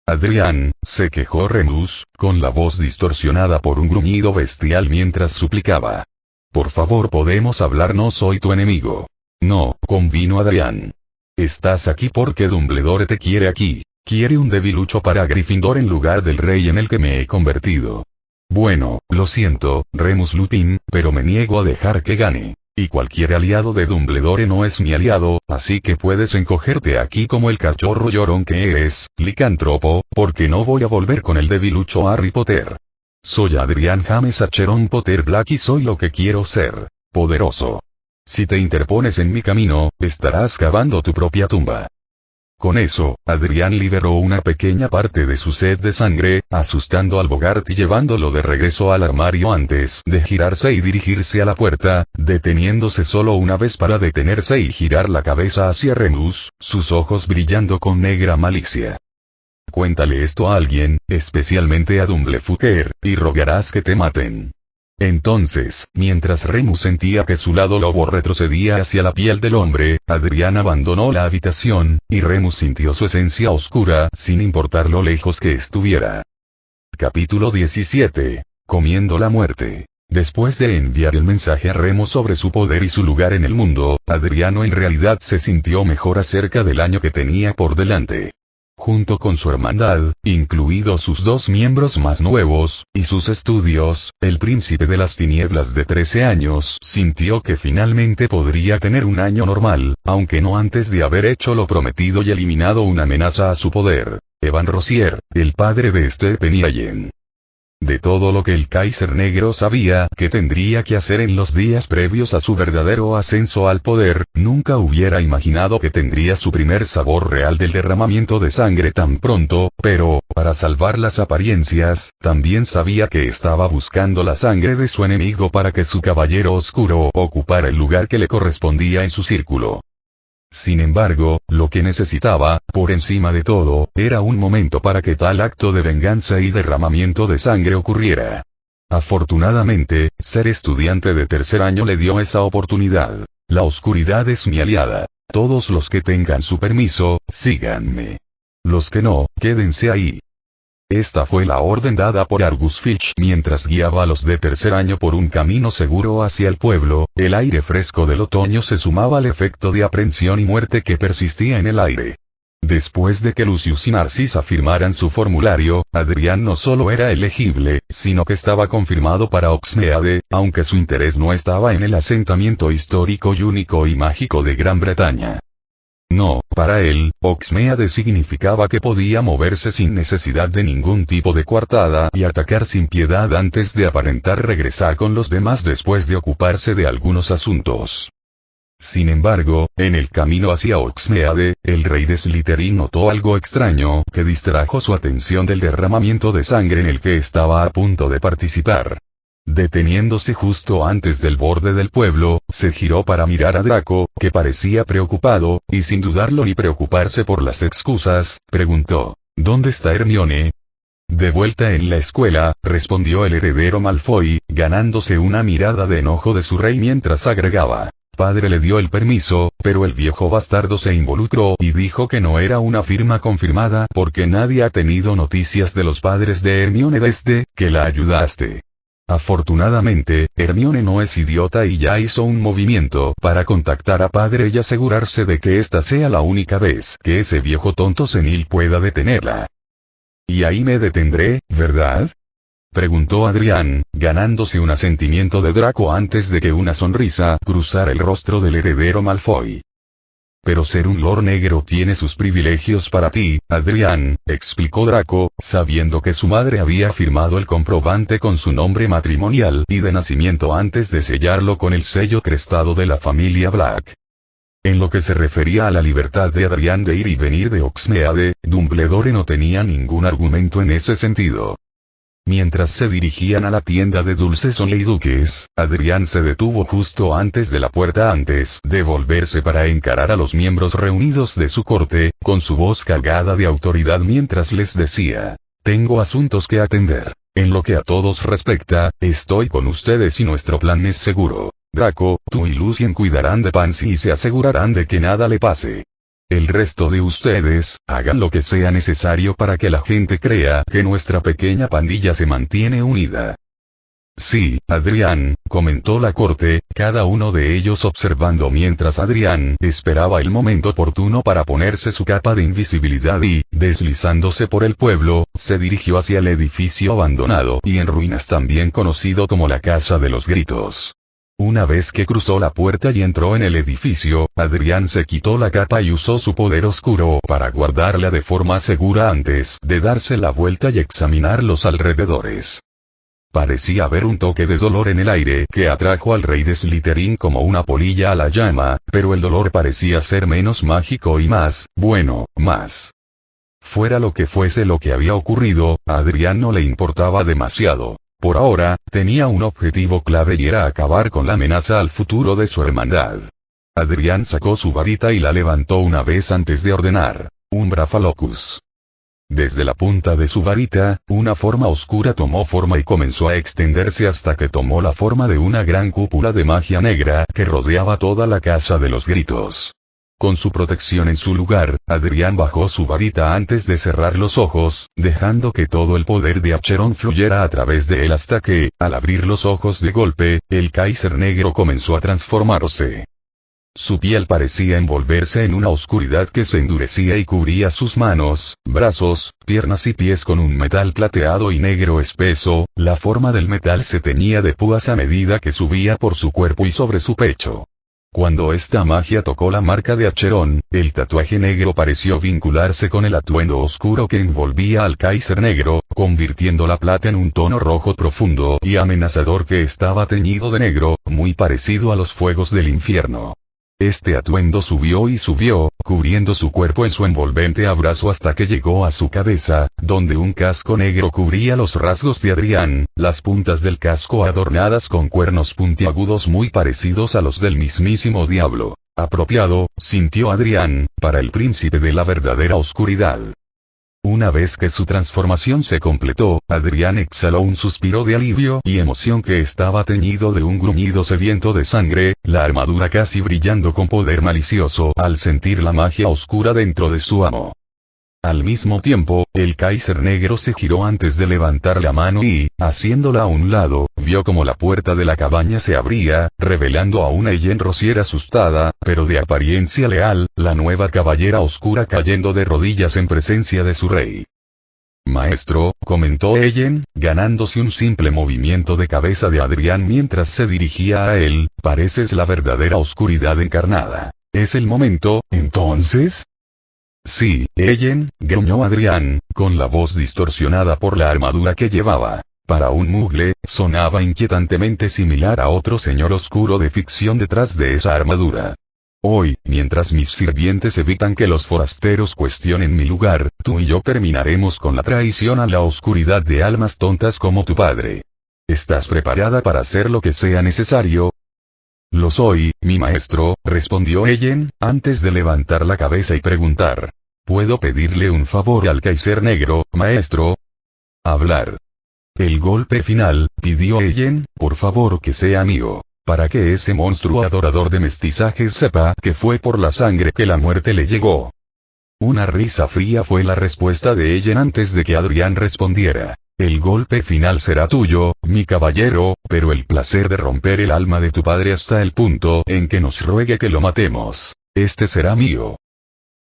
Adrián, se quejó Remus, con la voz distorsionada por un gruñido bestial mientras suplicaba. Por favor podemos hablar, no soy tu enemigo. No, convino Adrián. Estás aquí porque Dumbledore te quiere aquí. Quiere un debilucho para Gryffindor en lugar del rey en el que me he convertido. Bueno, lo siento, Remus Lupin, pero me niego a dejar que gane. Y cualquier aliado de Dumbledore no es mi aliado, así que puedes encogerte aquí como el cachorro llorón que eres, licántropo, porque no voy a volver con el debilucho Harry Potter. Soy Adrián James Acheron Potter Black y soy lo que quiero ser. Poderoso. Si te interpones en mi camino, estarás cavando tu propia tumba. Con eso, Adrián liberó una pequeña parte de su sed de sangre, asustando al Boggart y llevándolo de regreso al armario antes de girarse y dirigirse a la puerta, deteniéndose solo una vez para detenerse y girar la cabeza hacia Remus, sus ojos brillando con negra malicia. Cuéntale esto a alguien, especialmente a Dumbledore, y rogarás que te maten. Entonces, mientras Remus sentía que su lado lobo retrocedía hacia la piel del hombre, Adrián abandonó la habitación, y Remus sintió su esencia oscura, sin importar lo lejos que estuviera. Capítulo 17. Comiendo la muerte. Después de enviar el mensaje a Remus sobre su poder y su lugar en el mundo, Adriano en realidad se sintió mejor acerca del año que tenía por delante. Junto con su hermandad, incluidos sus dos miembros más nuevos, y sus estudios, el príncipe de las tinieblas de 13 años sintió que finalmente podría tener un año normal, aunque no antes de haber hecho lo prometido y eliminado una amenaza a su poder, Evan Rossier, el padre de Stephen y Allen. De todo lo que el Kaiser Negro sabía que tendría que hacer en los días previos a su verdadero ascenso al poder, nunca hubiera imaginado que tendría su primer sabor real del derramamiento de sangre tan pronto, pero, para salvar las apariencias, también sabía que estaba buscando la sangre de su enemigo para que su caballero oscuro ocupara el lugar que le correspondía en su círculo. Sin embargo, lo que necesitaba, por encima de todo, era un momento para que tal acto de venganza y derramamiento de sangre ocurriera. Afortunadamente, ser estudiante de tercer año le dio esa oportunidad. La oscuridad es mi aliada. Todos los que tengan su permiso, síganme. Los que no, quédense ahí. Esta fue la orden dada por Argus Filch mientras guiaba a los de tercer año por un camino seguro hacia el pueblo. El aire fresco del otoño se sumaba al efecto de aprensión y muerte que persistía en el aire. Después de que Lucius y Narcisa firmaran su formulario, Adrián no solo era elegible, sino que estaba confirmado para Oxmeade, aunque su interés no estaba en el asentamiento histórico y único y mágico de Gran Bretaña. No, para él, Oxmeade significaba que podía moverse sin necesidad de ningún tipo de coartada y atacar sin piedad antes de aparentar regresar con los demás después de ocuparse de algunos asuntos. Sin embargo, en el camino hacia Oxmeade, el rey de Slytherin notó algo extraño que distrajo su atención del derramamiento de sangre en el que estaba a punto de participar. Deteniéndose justo antes del borde del pueblo, se giró para mirar a Draco, que parecía preocupado, y sin dudarlo ni preocuparse por las excusas, preguntó: ¿Dónde está Hermione? De vuelta en la escuela, respondió el heredero Malfoy, ganándose una mirada de enojo de su rey mientras agregaba: Padre le dio el permiso, pero el viejo bastardo se involucró y dijo que no era una firma confirmada porque nadie ha tenido noticias de los padres de Hermione desde que la ayudaste. Afortunadamente, Hermione no es idiota y ya hizo un movimiento para contactar a padre y asegurarse de que esta sea la única vez que ese viejo tonto senil pueda detenerla. Y ahí me detendré, ¿verdad? Preguntó Adrián, ganándose un asentimiento de Draco antes de que una sonrisa cruzara el rostro del heredero Malfoy. Pero ser un Lord Negro tiene sus privilegios para ti, Adrián, explicó Draco, sabiendo que su madre había firmado el comprobante con su nombre matrimonial y de nacimiento antes de sellarlo con el sello crestado de la familia Black. En lo que se refería a la libertad de Adrián de ir y venir de Oxmeade, Dumbledore no tenía ningún argumento en ese sentido. Mientras se dirigían a la tienda de dulces oleiduques, Adrián se detuvo justo antes de la puerta antes de volverse para encarar a los miembros reunidos de su corte, con su voz cargada de autoridad mientras les decía: tengo asuntos que atender. En lo que a todos respecta, estoy con ustedes y nuestro plan es seguro. Draco, tú y Lucien cuidarán de Pansy y se asegurarán de que nada le pase. El resto de ustedes, hagan lo que sea necesario para que la gente crea que nuestra pequeña pandilla se mantiene unida. Sí, Adrián, comentó la corte, cada uno de ellos observando mientras Adrián esperaba el momento oportuno para ponerse su capa de invisibilidad y, deslizándose por el pueblo, se dirigió hacia el edificio abandonado y en ruinas también conocido como la Casa de los Gritos. Una vez que cruzó la puerta y entró en el edificio, Adrián se quitó la capa y usó su poder oscuro para guardarla de forma segura antes de darse la vuelta y examinar los alrededores. Parecía haber un toque de dolor en el aire que atrajo al rey de Slytherin como una polilla a la llama, pero el dolor parecía ser menos mágico y más, bueno, más. Fuera lo que fuese lo que había ocurrido, a Adrián no le importaba demasiado. Por ahora, tenía un objetivo clave y era acabar con la amenaza al futuro de su hermandad. Adrián sacó su varita y la levantó una vez antes de ordenar: Umbrafa Locus. Desde la punta de su varita, una forma oscura tomó forma y comenzó a extenderse hasta que tomó la forma de una gran cúpula de magia negra que rodeaba toda la Casa de los Gritos. Con su protección en su lugar, Adrián bajó su varita antes de cerrar los ojos, dejando que todo el poder de Acheron fluyera a través de él hasta que, al abrir los ojos de golpe, el Kaiser Negro comenzó a transformarse. Su piel parecía envolverse en una oscuridad que se endurecía y cubría sus manos, brazos, piernas y pies con un metal plateado y negro espeso. La forma del metal se teñía de púas a medida que subía por su cuerpo y sobre su pecho. Cuando esta magia tocó la marca de Acheron, el tatuaje negro pareció vincularse con el atuendo oscuro que envolvía al Kaiser negro, convirtiendo la plata en un tono rojo profundo y amenazador que estaba teñido de negro, muy parecido a los fuegos del infierno. Este atuendo subió y subió, cubriendo su cuerpo en su envolvente abrazo hasta que llegó a su cabeza, donde un casco negro cubría los rasgos de Adrián, las puntas del casco adornadas con cuernos puntiagudos muy parecidos a los del mismísimo diablo. Apropiado, sintió Adrián, para el príncipe de la verdadera oscuridad. Una vez que su transformación se completó, Adrián exhaló un suspiro de alivio y emoción que estaba teñido de un gruñido sediento de sangre, la armadura casi brillando con poder malicioso al sentir la magia oscura dentro de su amo. Al mismo tiempo, el Kaiser negro se giró antes de levantar la mano y, haciéndola a un lado, vio como la puerta de la cabaña se abría, revelando a una Ellen Rosier asustada, pero de apariencia leal, la nueva caballera oscura cayendo de rodillas en presencia de su rey. Maestro, comentó Ellen, ganándose un simple movimiento de cabeza de Adrián mientras se dirigía a él, pareces la verdadera oscuridad encarnada. ¿Es el momento, entonces? Sí, Ellen, gruñó Adrián, con la voz distorsionada por la armadura que llevaba. Para un mugle, sonaba inquietantemente similar a otro señor oscuro de ficción detrás de esa armadura. Hoy, mientras mis sirvientes evitan que los forasteros cuestionen mi lugar, tú y yo terminaremos con la traición a la oscuridad de almas tontas como tu padre. ¿Estás preparada para hacer lo que sea necesario? Lo soy, mi maestro, respondió Ellen, antes de levantar la cabeza y preguntar. ¿Puedo pedirle un favor al Kaiser negro, maestro? Hablar. El golpe final, pidió Ellen, por favor que sea mío, para que ese monstruo adorador de mestizajes sepa que fue por la sangre que la muerte le llegó. Una risa fría fue la respuesta de Ellen antes de que Adrián respondiera. El golpe final será tuyo, mi caballero, pero el placer de romper el alma de tu padre hasta el punto en que nos ruegue que lo matemos, este será mío.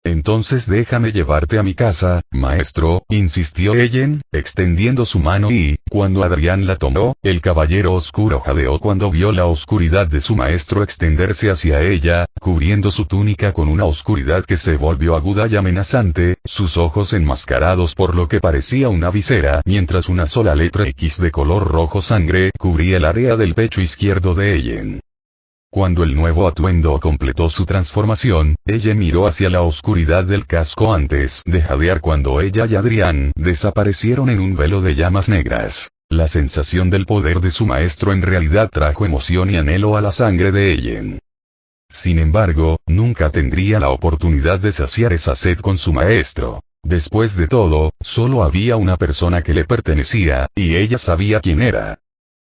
Entonces déjame llevarte a mi casa, maestro, insistió Ellen, extendiendo su mano y, cuando Adrián la tomó, el caballero oscuro jadeó cuando vio la oscuridad de su maestro extenderse hacia ella, cubriendo su túnica con una oscuridad que se volvió aguda y amenazante, sus ojos enmascarados por lo que parecía una visera, mientras una sola letra X de color rojo sangre cubría el área del pecho izquierdo de Ellen. Cuando el nuevo atuendo completó su transformación, ella miró hacia la oscuridad del casco antes de jadear cuando ella y Adrián desaparecieron en un velo de llamas negras. La sensación del poder de su maestro en realidad trajo emoción y anhelo a la sangre de Ellen. Sin embargo, nunca tendría la oportunidad de saciar esa sed con su maestro. Después de todo, solo había una persona que le pertenecía, y ella sabía quién era.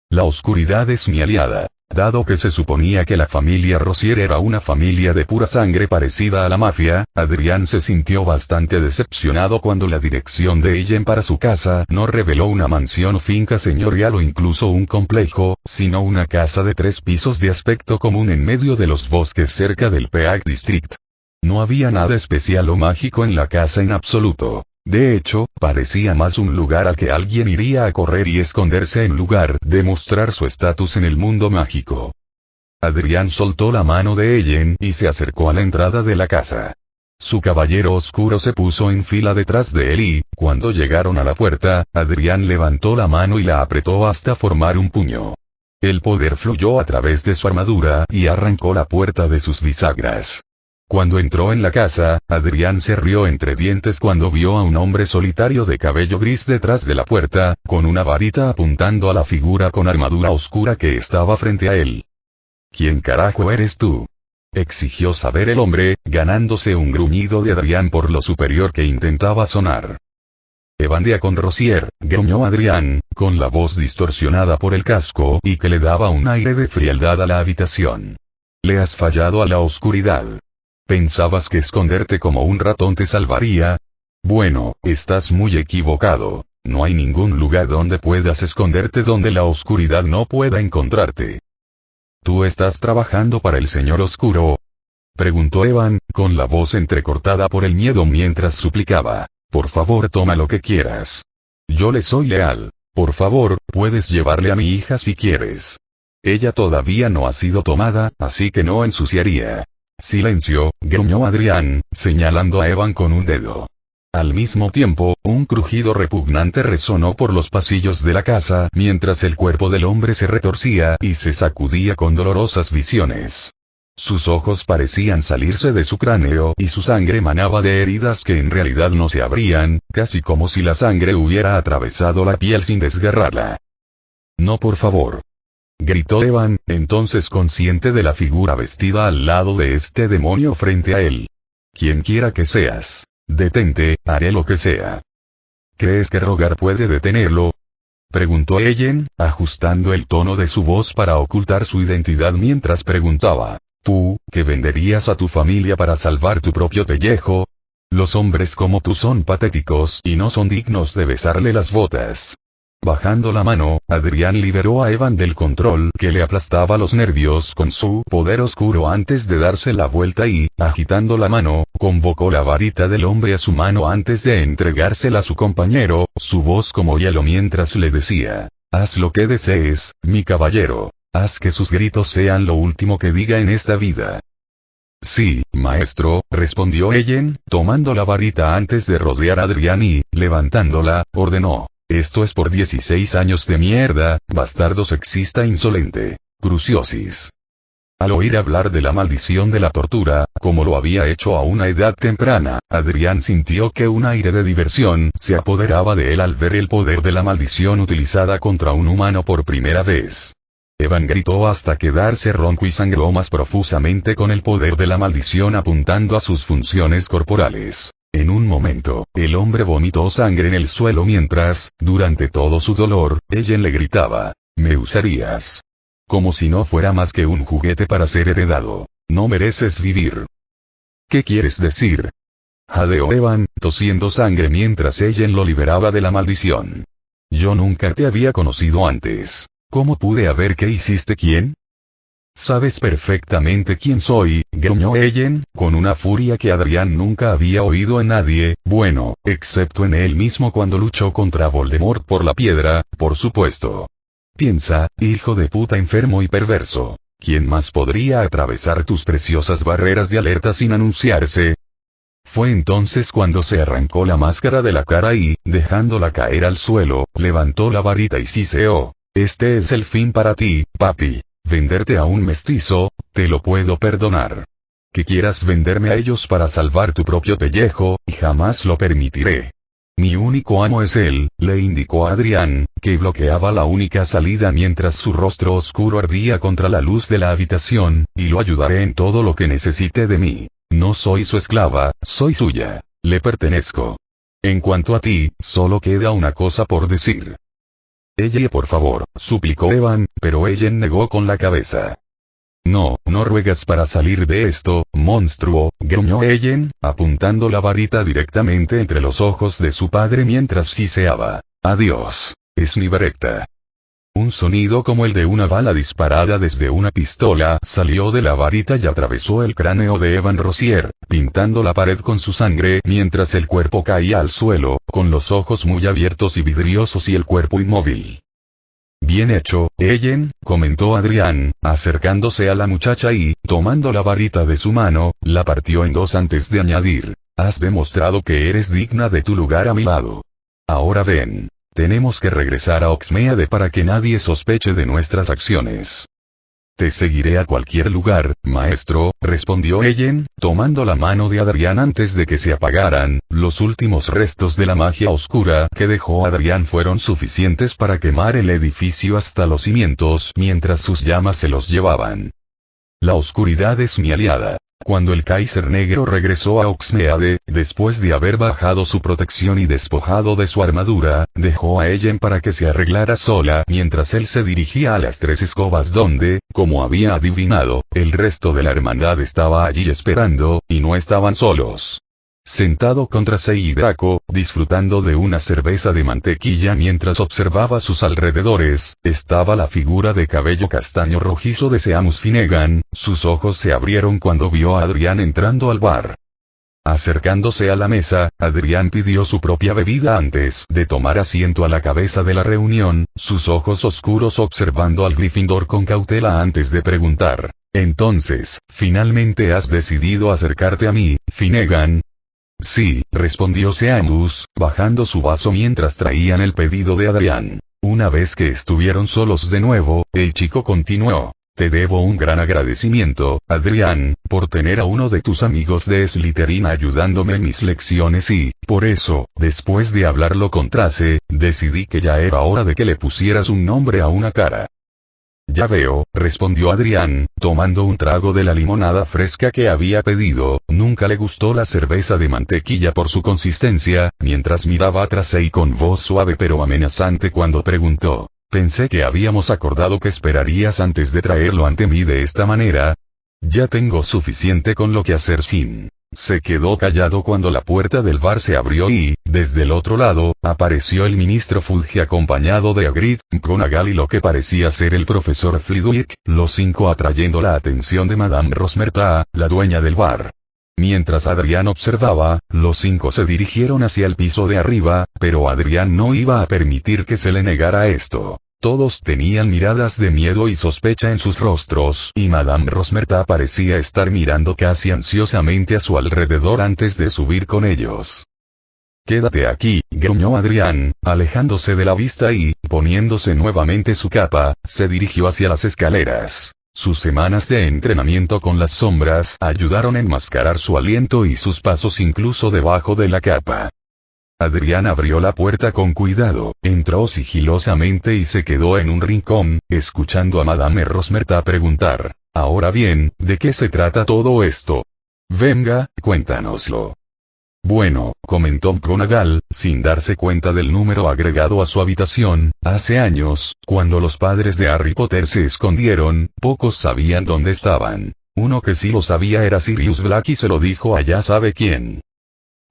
La oscuridad es mi aliada. Dado que se suponía que la familia Rosier era una familia de pura sangre parecida a la mafia, Adrián se sintió bastante decepcionado cuando la dirección de Ellen para su casa no reveló una mansión o finca señorial o incluso un complejo, sino una casa de 3 pisos de aspecto común en medio de los bosques cerca del Peak District. No había nada especial o mágico en la casa en absoluto. De hecho, parecía más un lugar al que alguien iría a correr y esconderse en lugar de mostrar su estatus en el mundo mágico. Adrián soltó la mano de Ellen y se acercó a la entrada de la casa. Su caballero oscuro se puso en fila detrás de él y, cuando llegaron a la puerta, Adrián levantó la mano y la apretó hasta formar un puño. El poder fluyó a través de su armadura y arrancó la puerta de sus bisagras. Cuando entró en la casa, Adrián se rió entre dientes cuando vio a un hombre solitario de cabello gris detrás de la puerta, con una varita apuntando a la figura con armadura oscura que estaba frente a él. ¿Quién carajo eres tú?, exigió saber el hombre, ganándose un gruñido de Adrián por lo superior que intentaba sonar. Evandia con Rosier, gruñó Adrián, con la voz distorsionada por el casco y que le daba un aire de frialdad a la habitación. Le has fallado a la oscuridad. ¿Pensabas que esconderte como un ratón te salvaría? Bueno, estás muy equivocado. No hay ningún lugar donde puedas esconderte donde la oscuridad no pueda encontrarte. ¿Tú estás trabajando para el Señor Oscuro?, preguntó Evan, con la voz entrecortada por el miedo mientras suplicaba. Por favor, toma lo que quieras. Yo le soy leal. Por favor, puedes llevarle a mi hija si quieres. Ella todavía no ha sido tomada, así que no ensuciaría. Silencio, gruñó Adrián, señalando a Evan con un dedo. Al mismo tiempo, un crujido repugnante resonó por los pasillos de la casa mientras el cuerpo del hombre se retorcía y se sacudía con dolorosas visiones. Sus ojos parecían salirse de su cráneo y su sangre manaba de heridas que en realidad no se abrían, casi como si la sangre hubiera atravesado la piel sin desgarrarla. No, por favor. Gritó Evan, entonces consciente de la figura vestida al lado de este demonio frente a él. Quien quiera que seas, detente, haré lo que sea. ¿Crees que rogar puede detenerlo? Preguntó Ellen, ajustando el tono de su voz para ocultar su identidad mientras preguntaba. ¿Tú, que venderías a tu familia para salvar tu propio pellejo? Los hombres como tú son patéticos y no son dignos de besarle las botas. Bajando la mano, Adrián liberó a Evan del control que le aplastaba los nervios con su poder oscuro antes de darse la vuelta y, agitando la mano, convocó la varita del hombre a su mano antes de entregársela a su compañero, su voz como hielo mientras le decía, haz lo que desees, mi caballero. Haz que sus gritos sean lo último que diga en esta vida. Sí, maestro, respondió Ellen, tomando la varita antes de rodear a Adrián y, levantándola, ordenó. Esto es por 16 años de mierda, bastardo sexista insolente. Cruciosis. Al oír hablar de la maldición de la tortura, como lo había hecho a una edad temprana, Adrián sintió que un aire de diversión se apoderaba de él al ver el poder de la maldición utilizada contra un humano por primera vez. Evan gritó hasta quedarse ronco y sangró más profusamente con el poder de la maldición apuntando a sus funciones corporales. En un momento, el hombre vomitó sangre en el suelo mientras, durante todo su dolor, Ellen le gritaba, «Me usarías. Como si no fuera más que un juguete para ser heredado. No mereces vivir». «¿Qué quieres decir?», jadeó Evan, tosiendo sangre mientras Ellen lo liberaba de la maldición. «Yo nunca te había conocido antes. ¿Cómo pude haber qué hiciste quién?» «Sabes perfectamente quién soy», gruñó Ellen, con una furia que Adrián nunca había oído en nadie, bueno, excepto en él mismo cuando luchó contra Voldemort por la piedra, por supuesto. «Piensa, hijo de puta enfermo y perverso. ¿Quién más podría atravesar tus preciosas barreras de alerta sin anunciarse?» Fue entonces cuando se arrancó la máscara de la cara y, dejándola caer al suelo, levantó la varita y siseó. «Este es el fin para ti, papi. Venderte a un mestizo, te lo puedo perdonar. Que quieras venderme a ellos para salvar tu propio pellejo, jamás lo permitiré. Mi único amo es él», le indicó a Adrián, que bloqueaba la única salida mientras su rostro oscuro ardía contra la luz de la habitación, «y lo ayudaré en todo lo que necesite de mí. No soy su esclava, soy suya. Le pertenezco. En cuanto a ti, solo queda una cosa por decir». «Ella, por favor», suplicó Evan, pero Ellen negó con la cabeza. «No, no ruegas para salir de esto, monstruo», gruñó Ellen, apuntando la varita directamente entre los ojos de su padre mientras siseaba. «Adiós, Sniverecta». Un sonido como el de una bala disparada desde una pistola salió de la varita y atravesó el cráneo de Evan Rossier, pintando la pared con su sangre mientras el cuerpo caía al suelo, con los ojos muy abiertos y vidriosos y el cuerpo inmóvil. «Bien hecho, Ellen», comentó Adrián, acercándose a la muchacha y, tomando la varita de su mano, la partió en dos antes de añadir, «Has demostrado que eres digna de tu lugar a mi lado. Ahora ven. Tenemos que regresar a Oxmeade para que nadie sospeche de nuestras acciones». «Te seguiré a cualquier lugar, maestro», respondió Ellen, tomando la mano de Adrián antes de que se apagaran. Los últimos restos de la magia oscura que dejó Adrián fueron suficientes para quemar el edificio hasta los cimientos mientras sus llamas se los llevaban. La oscuridad es mi aliada. Cuando el Kaiser Negro regresó a Oxmeade, después de haber bajado su protección y despojado de su armadura, dejó a Ellen para que se arreglara sola mientras él se dirigía a las tres escobas donde, como había adivinado, el resto de la hermandad estaba allí esperando, y no estaban solos. Sentado contra Sei y Draco, disfrutando de una cerveza de mantequilla mientras observaba sus alrededores, estaba la figura de cabello castaño rojizo de Seamus Finnegan. Sus ojos se abrieron cuando vio a Adrián entrando al bar. Acercándose a la mesa, Adrián pidió su propia bebida antes de tomar asiento a la cabeza de la reunión, sus ojos oscuros observando al Gryffindor con cautela antes de preguntar: «Entonces, ¿finalmente has decidido acercarte a mí, Finnegan?» «Sí», respondió Seamus, bajando su vaso mientras traían el pedido de Adrián. Una vez que estuvieron solos de nuevo, el chico continuó: «Te debo un gran agradecimiento, Adrián, por tener a uno de tus amigos de Slytherin ayudándome en mis lecciones y, por eso, después de hablarlo con Trace, decidí que ya era hora de que le pusieras un nombre a una cara». «Ya veo», respondió Adrián, tomando un trago de la limonada fresca que había pedido. Nunca le gustó la cerveza de mantequilla por su consistencia, mientras miraba a Tracy con voz suave pero amenazante cuando preguntó: «Pensé que habíamos acordado que esperarías antes de traerlo ante mí de esta manera». «Ya tengo suficiente con lo que hacer sin». Se quedó callado cuando la puerta del bar se abrió y, desde el otro lado, apareció el ministro Fudge acompañado de Hagrid, McGonagall y lo que parecía ser el profesor Flitwick, los cinco atrayendo la atención de Madame Rosmerta, la dueña del bar. Mientras Adrián observaba, los cinco se dirigieron hacia el piso de arriba, pero Adrián no iba a permitir que se le negara esto. Todos tenían miradas de miedo y sospecha en sus rostros, y Madame Rosmerta parecía estar mirando casi ansiosamente a su alrededor antes de subir con ellos. «Quédate aquí», gruñó Adrián, alejándose de la vista y, poniéndose nuevamente su capa, se dirigió hacia las escaleras. Sus semanas de entrenamiento con las sombras ayudaron a enmascarar su aliento y sus pasos incluso debajo de la capa. Adrián abrió la puerta con cuidado, entró sigilosamente y se quedó en un rincón, escuchando a Madame Rosmerta preguntar: «Ahora bien, ¿de qué se trata todo esto? Venga, cuéntanoslo». «Bueno», comentó McGonagall, sin darse cuenta del número agregado a su habitación, «hace años, cuando los padres de Harry Potter se escondieron, pocos sabían dónde estaban. Uno que sí lo sabía era Sirius Black y se lo dijo a ya sabe quién».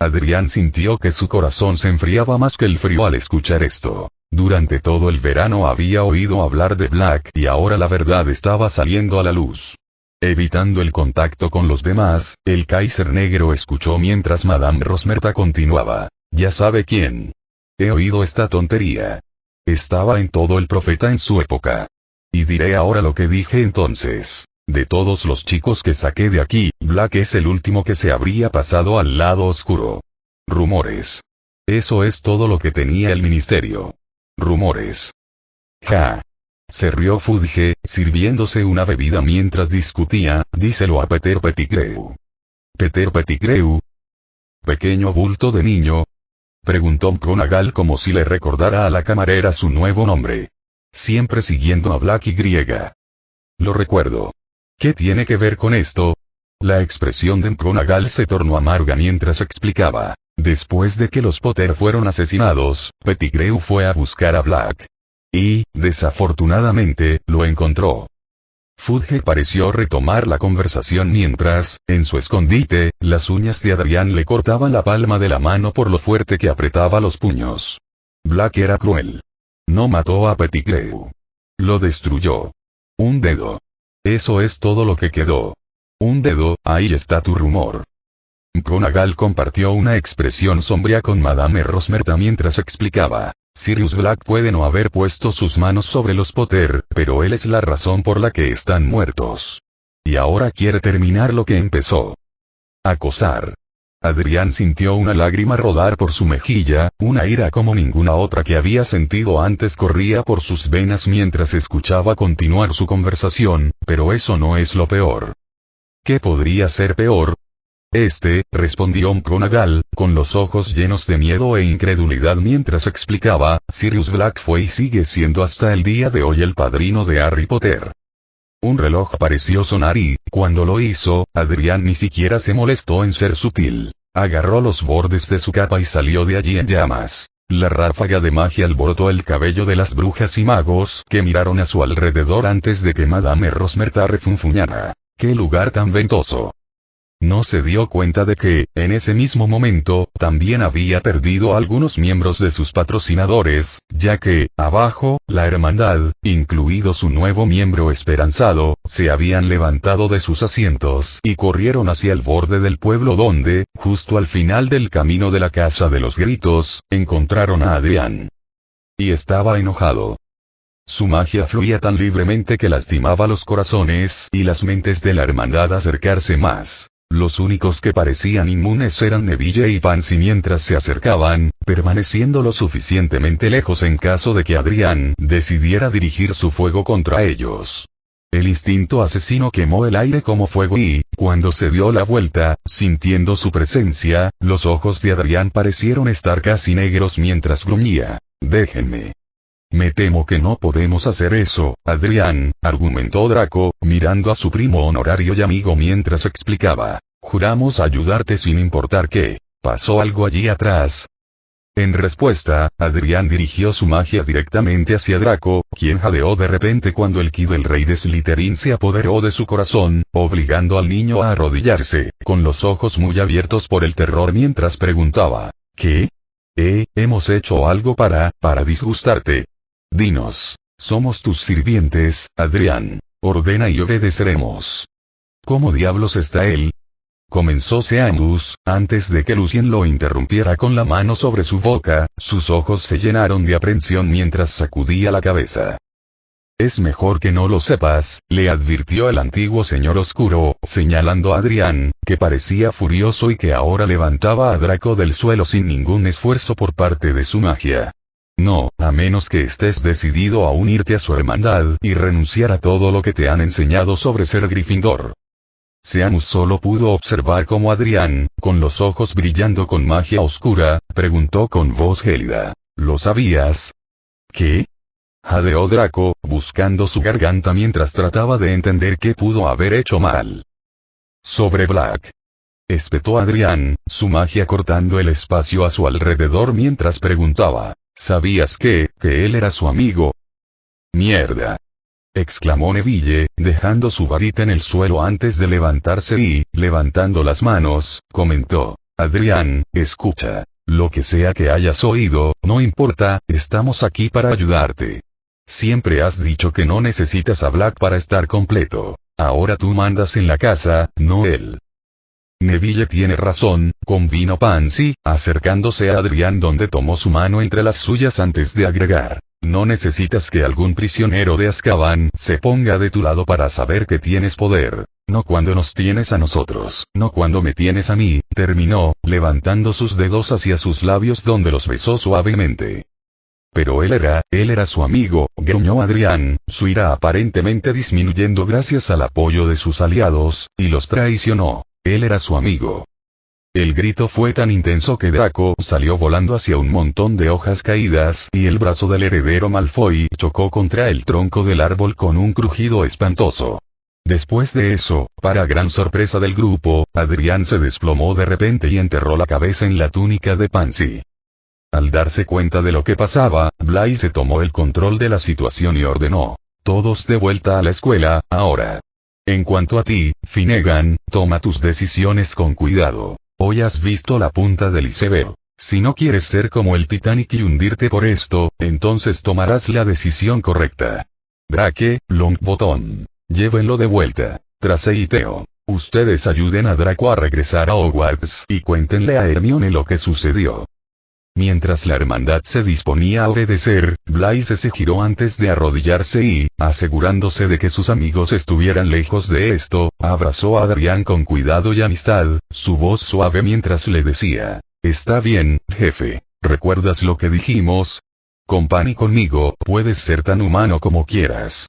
Adrián sintió que su corazón se enfriaba más que el frío al escuchar esto. Durante todo el verano había oído hablar de Black y ahora la verdad estaba saliendo a la luz. Evitando el contacto con los demás, el Kaiser Negro escuchó mientras Madame Rosmerta continuaba: «Ya sabe quién. He oído esta tontería. Estaba en todo el profeta en su época. Y diré ahora lo que dije entonces. De todos los chicos que saqué de aquí, Black es el último que se habría pasado al lado oscuro. Rumores. Eso es todo lo que tenía el ministerio. Rumores». «Ja». Se rió Fudge, sirviéndose una bebida mientras discutía: «Díselo a Peter Pettigrew». «¿Peter Pettigrew? ¿Pequeño bulto de niño?», preguntó McGonagall como si le recordara a la camarera su nuevo nombre. «Siempre siguiendo a Black y griega». «Lo recuerdo». «¿Qué tiene que ver con esto?». La expresión de McGonagall se tornó amarga mientras explicaba: «Después de que los Potter fueron asesinados, Pettigrew fue a buscar a Black. Y, desafortunadamente, lo encontró». Fudge pareció retomar la conversación mientras, en su escondite, las uñas de Adrián le cortaban la palma de la mano por lo fuerte que apretaba los puños. «Black era cruel. No mató a Pettigrew. Lo destruyó. Un dedo. Eso es todo lo que quedó. Un dedo, ahí está tu rumor». McGonagall compartió una expresión sombría con Madame Rosmerta mientras explicaba: «Sirius Black puede no haber puesto sus manos sobre los Potter, pero él es la razón por la que están muertos. Y ahora quiere terminar lo que empezó. Acosar». Adrián sintió una lágrima rodar por su mejilla, una ira como ninguna otra que había sentido antes corría por sus venas mientras escuchaba continuar su conversación, pero eso no es lo peor. ¿Qué podría ser peor? Respondió McGonagall, con los ojos llenos de miedo e incredulidad mientras explicaba: «Sirius Black fue y sigue siendo hasta el día de hoy el padrino de Harry Potter». Un reloj pareció sonar y, cuando lo hizo, Adrián ni siquiera se molestó en ser sutil. Agarró los bordes de su capa y salió de allí en llamas. La ráfaga de magia alborotó el cabello de las brujas y magos que miraron a su alrededor antes de que Madame Rosmerta refunfuñara: «¡Qué lugar tan ventoso!». No se dio cuenta de que, en ese mismo momento, también había perdido a algunos miembros de sus patrocinadores, ya que, abajo, la hermandad, incluido su nuevo miembro esperanzado, se habían levantado de sus asientos y corrieron hacia el borde del pueblo donde, justo al final del camino de la Casa de los Gritos, encontraron a Adrián. Y estaba enojado. Su magia fluía tan libremente que lastimaba los corazones y las mentes de la hermandad acercarse más. Los únicos que parecían inmunes eran Neville y Pansy mientras se acercaban, permaneciendo lo suficientemente lejos en caso de que Adrián decidiera dirigir su fuego contra ellos. El instinto asesino quemó el aire como fuego y, cuando se dio la vuelta, sintiendo su presencia, los ojos de Adrián parecieron estar casi negros mientras gruñía. «Déjenme». «Me temo que no podemos hacer eso, Adrián», argumentó Draco, mirando a su primo honorario y amigo mientras explicaba. «Juramos ayudarte sin importar qué. ¿Pasó algo allí atrás?» En respuesta, Adrián dirigió su magia directamente hacia Draco, quien jadeó de repente cuando el ki del rey de Slytherin se apoderó de su corazón, obligando al niño a arrodillarse, con los ojos muy abiertos por el terror mientras preguntaba. «¿Qué? ¿Hemos hecho algo para disgustarte? Dinos. Somos tus sirvientes, Adrián. Ordena y obedeceremos». «¿Cómo diablos está él?», comenzó Seamus, antes de que Lucien lo interrumpiera con la mano sobre su boca, sus ojos se llenaron de aprensión mientras sacudía la cabeza. «Es mejor que no lo sepas», le advirtió el antiguo señor oscuro, señalando a Adrián, que parecía furioso y que ahora levantaba a Draco del suelo sin ningún esfuerzo por parte de su magia. «No, a menos que estés decidido a unirte a su hermandad y renunciar a todo lo que te han enseñado sobre ser Gryffindor». Seamus solo pudo observar cómo Adrián, con los ojos brillando con magia oscura, preguntó con voz gélida. «¿Lo sabías?» «¿Qué?», jadeó Draco, buscando su garganta mientras trataba de entender qué pudo haber hecho mal. «Sobre Black», espetó Adrián, su magia cortando el espacio a su alrededor mientras preguntaba. «¿Sabías que él era su amigo?» «Mierda», exclamó Neville, dejando su varita en el suelo antes de levantarse y, levantando las manos, comentó. «Adrián, escucha. Lo que sea que hayas oído, no importa, estamos aquí para ayudarte. Siempre has dicho que no necesitas a Black para estar completo. Ahora tú mandas en la casa, no él». «Neville tiene razón», convino Pansy, acercándose a Adrián donde tomó su mano entre las suyas antes de agregar. «No necesitas que algún prisionero de Azkaban se ponga de tu lado para saber que tienes poder. No cuando nos tienes a nosotros, no cuando me tienes a mí», terminó, levantando sus dedos hacia sus labios donde los besó suavemente. «Pero él era su amigo», gruñó Adrián, su ira aparentemente disminuyendo gracias al apoyo de sus aliados, y los traicionó. Él era su amigo. El grito fue tan intenso que Draco salió volando hacia un montón de hojas caídas y el brazo del heredero Malfoy chocó contra el tronco del árbol con un crujido espantoso. Después de eso, para gran sorpresa del grupo, Adrián se desplomó de repente y enterró la cabeza en la túnica de Pansy. Al darse cuenta de lo que pasaba, Blaise tomó el control de la situación y ordenó. «Todos de vuelta a la escuela, ahora. En cuanto a ti, Finnegan, toma tus decisiones con cuidado. Hoy has visto la punta del iceberg. Si no quieres ser como el Titanic y hundirte por esto, entonces tomarás la decisión correcta. Drake, Longbottom. Llévenlo de vuelta. Tracy y Theo. Ustedes ayuden a Draco a regresar a Hogwarts y cuéntenle a Hermione lo que sucedió». Mientras la hermandad se disponía a obedecer, Blaise se giró antes de arrodillarse y, asegurándose de que sus amigos estuvieran lejos de esto, abrazó a Adrián con cuidado y amistad, su voz suave mientras le decía. «Está bien, jefe. ¿Recuerdas lo que dijimos? Con Pan y conmigo, puedes ser tan humano como quieras».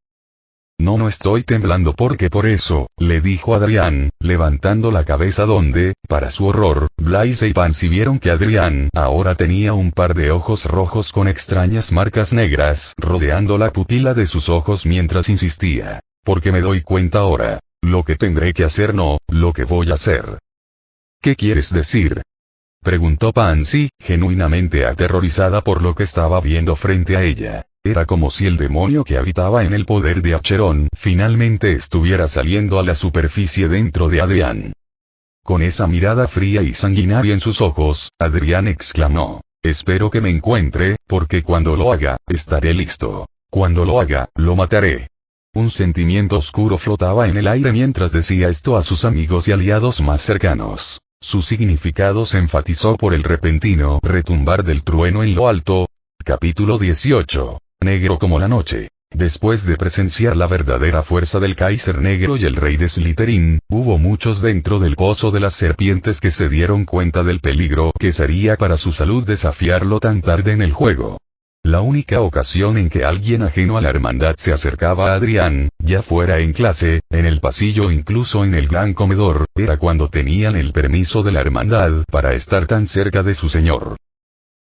«No estoy temblando porque por eso», le dijo Adrián, levantando la cabeza donde, para su horror, Blaise y Pansy vieron que Adrián ahora tenía un par de ojos rojos con extrañas marcas negras rodeando la pupila de sus ojos mientras insistía. «Porque me doy cuenta ahora. Lo que tendré que hacer no, lo que voy a hacer». «¿Qué quieres decir?», preguntó Pansy, genuinamente aterrorizada por lo que estaba viendo frente a ella. Era como si el demonio que habitaba en el poder de Acheron finalmente estuviera saliendo a la superficie dentro de Adrián. Con esa mirada fría y sanguinaria en sus ojos, Adrián exclamó: espero que me encuentre, porque cuando lo haga, estaré listo. Cuando lo haga, lo mataré. Un sentimiento oscuro flotaba en el aire mientras decía esto a sus amigos y aliados más cercanos. Su significado se enfatizó por el repentino retumbar del trueno en lo alto. Capítulo 18. Negro como la noche. Después de presenciar la verdadera fuerza del Kaiser Negro y el Rey de Slytherin, hubo muchos dentro del Pozo de las Serpientes que se dieron cuenta del peligro que sería para su salud desafiarlo tan tarde en el juego. La única ocasión en que alguien ajeno a la hermandad se acercaba a Adrián, ya fuera en clase, en el pasillo o incluso en el gran comedor, era cuando tenían el permiso de la hermandad para estar tan cerca de su señor.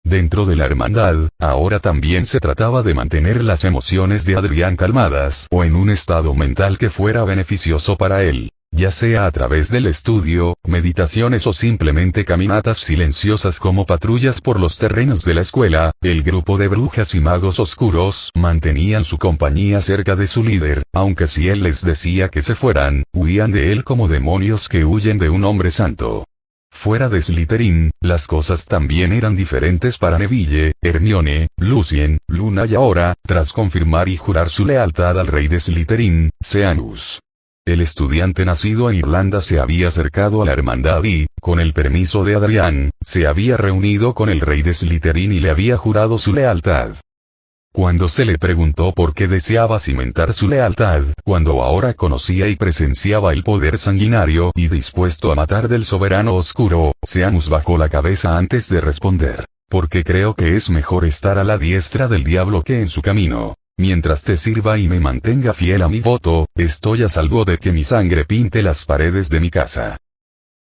Dentro de la hermandad, ahora también se trataba de mantener las emociones de Adrián calmadas o en un estado mental que fuera beneficioso para él. Ya sea a través del estudio, meditaciones o simplemente caminatas silenciosas como patrullas por los terrenos de la escuela, el grupo de brujas y magos oscuros mantenían su compañía cerca de su líder, aunque si él les decía que se fueran, huían de él como demonios que huyen de un hombre santo. Fuera de Slytherin, las cosas también eran diferentes para Neville, Hermione, Lucien, Luna y ahora, tras confirmar y jurar su lealtad al rey de Slytherin, Seamus. El estudiante nacido en Irlanda se había acercado a la hermandad y, con el permiso de Adrián, se había reunido con el rey de Slytherin y le había jurado su lealtad. Cuando se le preguntó por qué deseaba cimentar su lealtad, cuando ahora conocía y presenciaba el poder sanguinario y dispuesto a matar del soberano oscuro, Seamus bajó la cabeza antes de responder: porque creo que es mejor estar a la diestra del diablo que en su camino. Mientras te sirva y me mantenga fiel a mi voto, estoy a salvo de que mi sangre pinte las paredes de mi casa.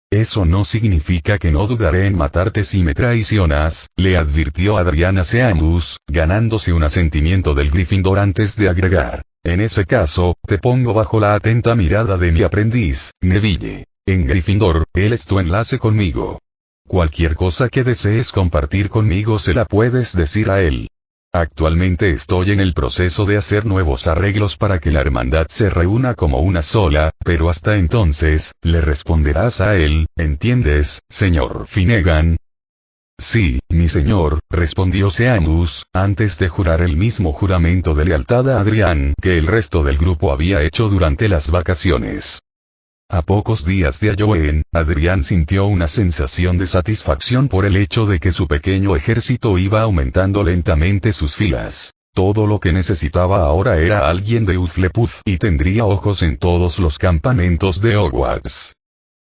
Eso no significa que no dudaré en matarte si me traicionas, le advirtió Adrián a Seamus, ganándose un asentimiento del Gryffindor antes de agregar: en ese caso, te pongo bajo la atenta mirada de mi aprendiz, Neville. En Gryffindor, él es tu enlace conmigo. Cualquier cosa que desees compartir conmigo se la puedes decir a él. Actualmente estoy en el proceso de hacer nuevos arreglos para que la hermandad se reúna como una sola, pero hasta entonces, le responderás a él, ¿entiendes, señor Finnegan? Sí, mi señor, respondió Seamus, antes de jurar el mismo juramento de lealtad a Adrián que el resto del grupo había hecho durante las vacaciones. A pocos días de Halloween, Adrián sintió una sensación de satisfacción por el hecho de que su pequeño ejército iba aumentando lentamente sus filas. Todo lo que necesitaba ahora era alguien de Hufflepuff y tendría ojos en todos los campamentos de Hogwarts.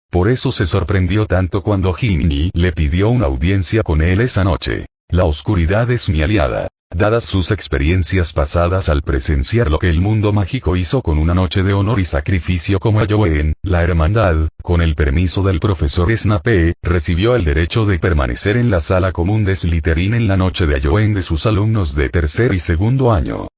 Por eso se sorprendió tanto cuando Ginny le pidió una audiencia con él esa noche. La oscuridad es mi aliada. Dadas sus experiencias pasadas al presenciar lo que el mundo mágico hizo con una noche de honor y sacrificio como Halloween, la hermandad, con el permiso del profesor Snape, recibió el derecho de permanecer en la sala común de Slytherin en la noche de Halloween de sus alumnos de tercer y segundo año.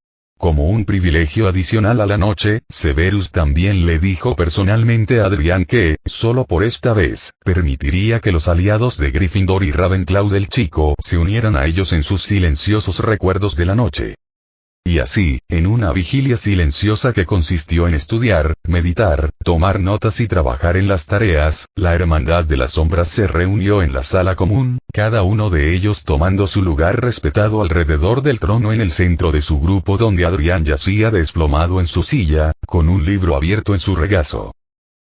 Como un privilegio adicional a la noche, Severus también le dijo personalmente a Adrián que, solo por esta vez, permitiría que los aliados de Gryffindor y Ravenclaw del chico se unieran a ellos en sus silenciosos recuerdos de la noche. Y así, en una vigilia silenciosa que consistió en estudiar, meditar, tomar notas y trabajar en las tareas, la Hermandad de las Sombras se reunió en la sala común, cada uno de ellos tomando su lugar respetado alrededor del trono en el centro de su grupo donde Adrián yacía desplomado en su silla, con un libro abierto en su regazo.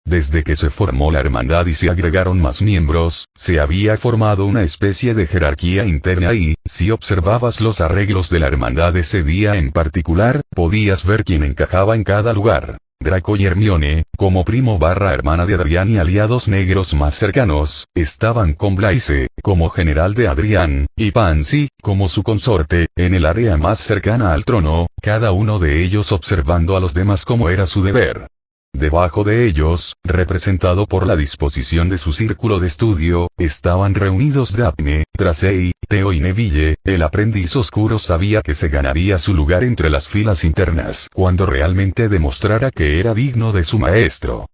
Desde que se formó la hermandad y se agregaron más miembros, se había formado una especie de jerarquía interna y, si observabas los arreglos de la hermandad ese día en particular, podías ver quién encajaba en cada lugar. Draco y Hermione, como primo barra hermana de Adrián y aliados negros más cercanos, estaban con Blaise, como general de Adrián, y Pansy, como su consorte, en el área más cercana al trono, cada uno de ellos observando a los demás como era su deber. Debajo de ellos, representado por la disposición de su círculo de estudio, estaban reunidos Daphne, Tracey, Theo y Neville. El aprendiz oscuro sabía que se ganaría su lugar entre las filas internas cuando realmente demostrara que era digno de su maestro.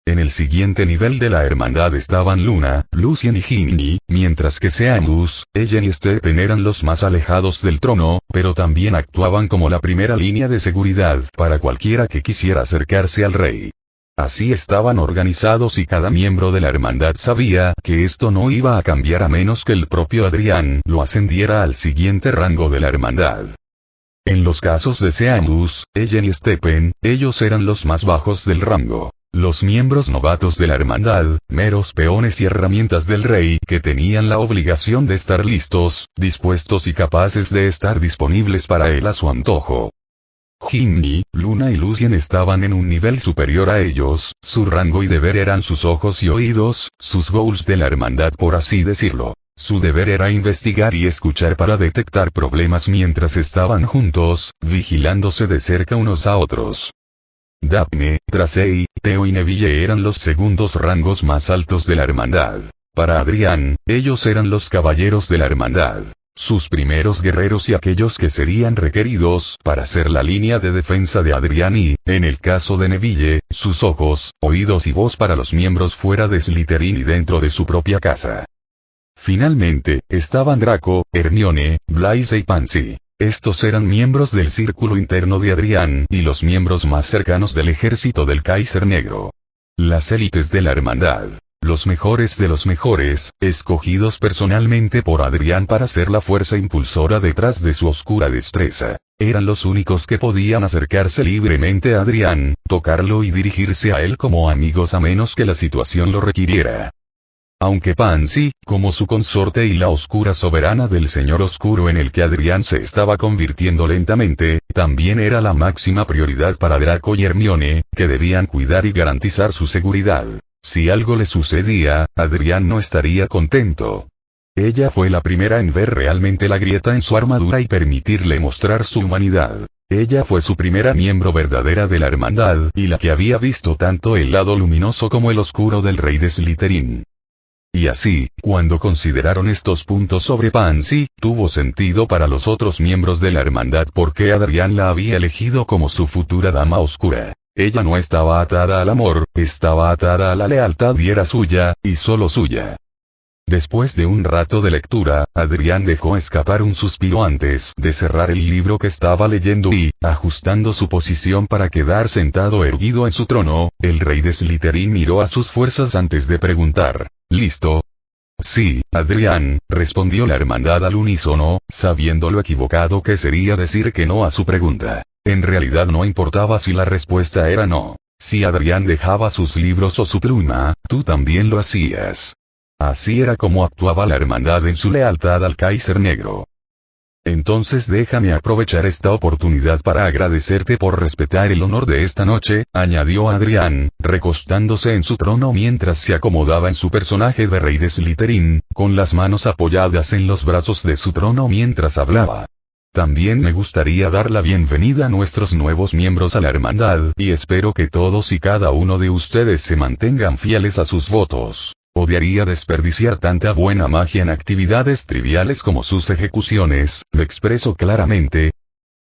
En el siguiente nivel de la hermandad estaban Luna, Lucien y Ginny, mientras que Seamus, Ellen y Stephen eran los más alejados del trono, pero también actuaban como la primera línea de seguridad para cualquiera que quisiera acercarse al rey. Así estaban organizados y cada miembro de la hermandad sabía que esto no iba a cambiar a menos que el propio Adrián lo ascendiera al siguiente rango de la hermandad. En los casos de Seamus, Ellen y Stephen, ellos eran los más bajos del rango. Los miembros novatos de la hermandad, meros peones y herramientas del rey que tenían la obligación de estar listos, dispuestos y capaces de estar disponibles para él a su antojo. Ginny, Luna y Lucien estaban en un nivel superior a ellos, su rango y deber eran sus ojos y oídos, sus goals de la hermandad por así decirlo. Su deber era investigar y escuchar para detectar problemas mientras estaban juntos, vigilándose de cerca unos a otros. Daphne, Tracy, Theo y Neville eran los segundos rangos más altos de la hermandad. Para Adrián, ellos eran los caballeros de la hermandad. Sus primeros guerreros y aquellos que serían requeridos para ser la línea de defensa de Adrián y, en el caso de Neville, sus ojos, oídos y voz para los miembros fuera de Slytherin y dentro de su propia casa. Finalmente, estaban Draco, Hermione, Blaise y Pansy. Estos eran miembros del círculo interno de Adrián y los miembros más cercanos del ejército del Kaiser Negro. Las élites de la hermandad. Los mejores de los mejores, escogidos personalmente por Adrián para ser la fuerza impulsora detrás de su oscura destreza. Eran los únicos que podían acercarse libremente a Adrián, tocarlo y dirigirse a él como amigos a menos que la situación lo requiriera. Aunque Pansy, como su consorte y la oscura soberana del Señor Oscuro en el que Adrián se estaba convirtiendo lentamente, también era la máxima prioridad para Draco y Hermione, que debían cuidar y garantizar su seguridad. Si algo le sucedía, Adrián no estaría contento. Ella fue la primera en ver realmente la grieta en su armadura y permitirle mostrar su humanidad. Ella fue su primera miembro verdadera de la hermandad y la que había visto tanto el lado luminoso como el oscuro del rey de Slytherin. Y así, cuando consideraron estos puntos sobre Pansy, tuvo sentido para los otros miembros de la hermandad porque Adrián la había elegido como su futura dama oscura. Ella no estaba atada al amor, estaba atada a la lealtad y era suya, y solo suya. Después de un rato de lectura, Adrián dejó escapar un suspiro antes de cerrar el libro que estaba leyendo y, ajustando su posición para quedar sentado erguido en su trono, el rey de Slytherin miró a sus fuerzas antes de preguntar, ¿listo? Sí, Adrián, respondió la hermandad al unísono, sabiendo lo equivocado que sería decir que no a su pregunta. En realidad no importaba si la respuesta era no. Si Adrián dejaba sus libros o su pluma, tú también lo hacías. Así era como actuaba la hermandad en su lealtad al Kaiser Negro. Entonces déjame aprovechar esta oportunidad para agradecerte por respetar el honor de esta noche, añadió Adrián, recostándose en su trono mientras se acomodaba en su personaje de rey de Slytherin, con las manos apoyadas en los brazos de su trono mientras hablaba. También me gustaría dar la bienvenida a nuestros nuevos miembros a la hermandad y espero que todos y cada uno de ustedes se mantengan fieles a sus votos. Odiaría desperdiciar tanta buena magia en actividades triviales como sus ejecuciones, lo expreso claramente.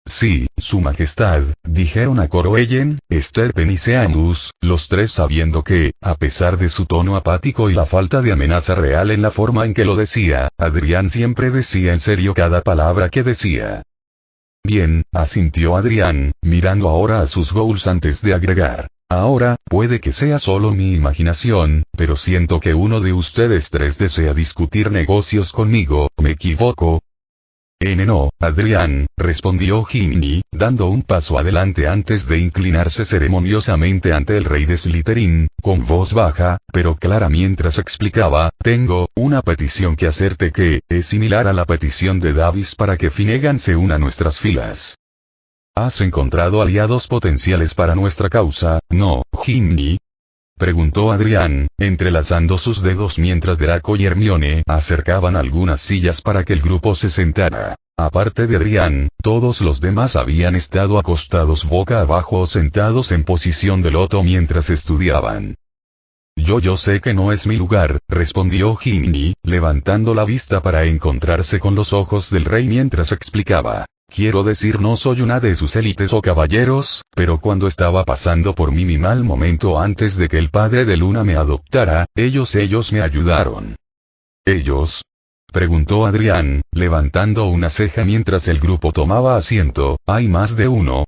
Sí, su majestad, dijeron a coro Ellen, Stephen y Seamus, los tres sabiendo que, a pesar de su tono apático y la falta de amenaza real en la forma en que lo decía, Adrián siempre decía en serio cada palabra que decía. Bien, asintió Adrián, mirando ahora a sus goals antes de agregar. Ahora, puede que sea solo mi imaginación, pero siento que uno de ustedes tres desea discutir negocios conmigo, ¿me equivoco? No, Adrián, respondió Ginny, dando un paso adelante antes de inclinarse ceremoniosamente ante el rey de Slytherin, con voz baja, pero clara mientras explicaba, tengo una petición que hacerte que, es similar a la petición de Davis para que Finnegan se una a nuestras filas. ¿Has encontrado aliados potenciales para nuestra causa, no, Ginny? Preguntó Adrián, entrelazando sus dedos mientras Draco y Hermione acercaban algunas sillas para que el grupo se sentara. Aparte de Adrián, todos los demás habían estado acostados boca abajo o sentados en posición de loto mientras estudiaban. Yo sé que no es mi lugar, respondió Ginny, levantando la vista para encontrarse con los ojos del rey mientras explicaba. Quiero decir, no soy una de sus élites o caballeros, pero cuando estaba pasando por mí mi mal momento antes de que el padre de Luna me adoptara, ellos me ayudaron. ¿Ellos? Preguntó Adrián, levantando una ceja mientras el grupo tomaba asiento. ¿Hay más de uno?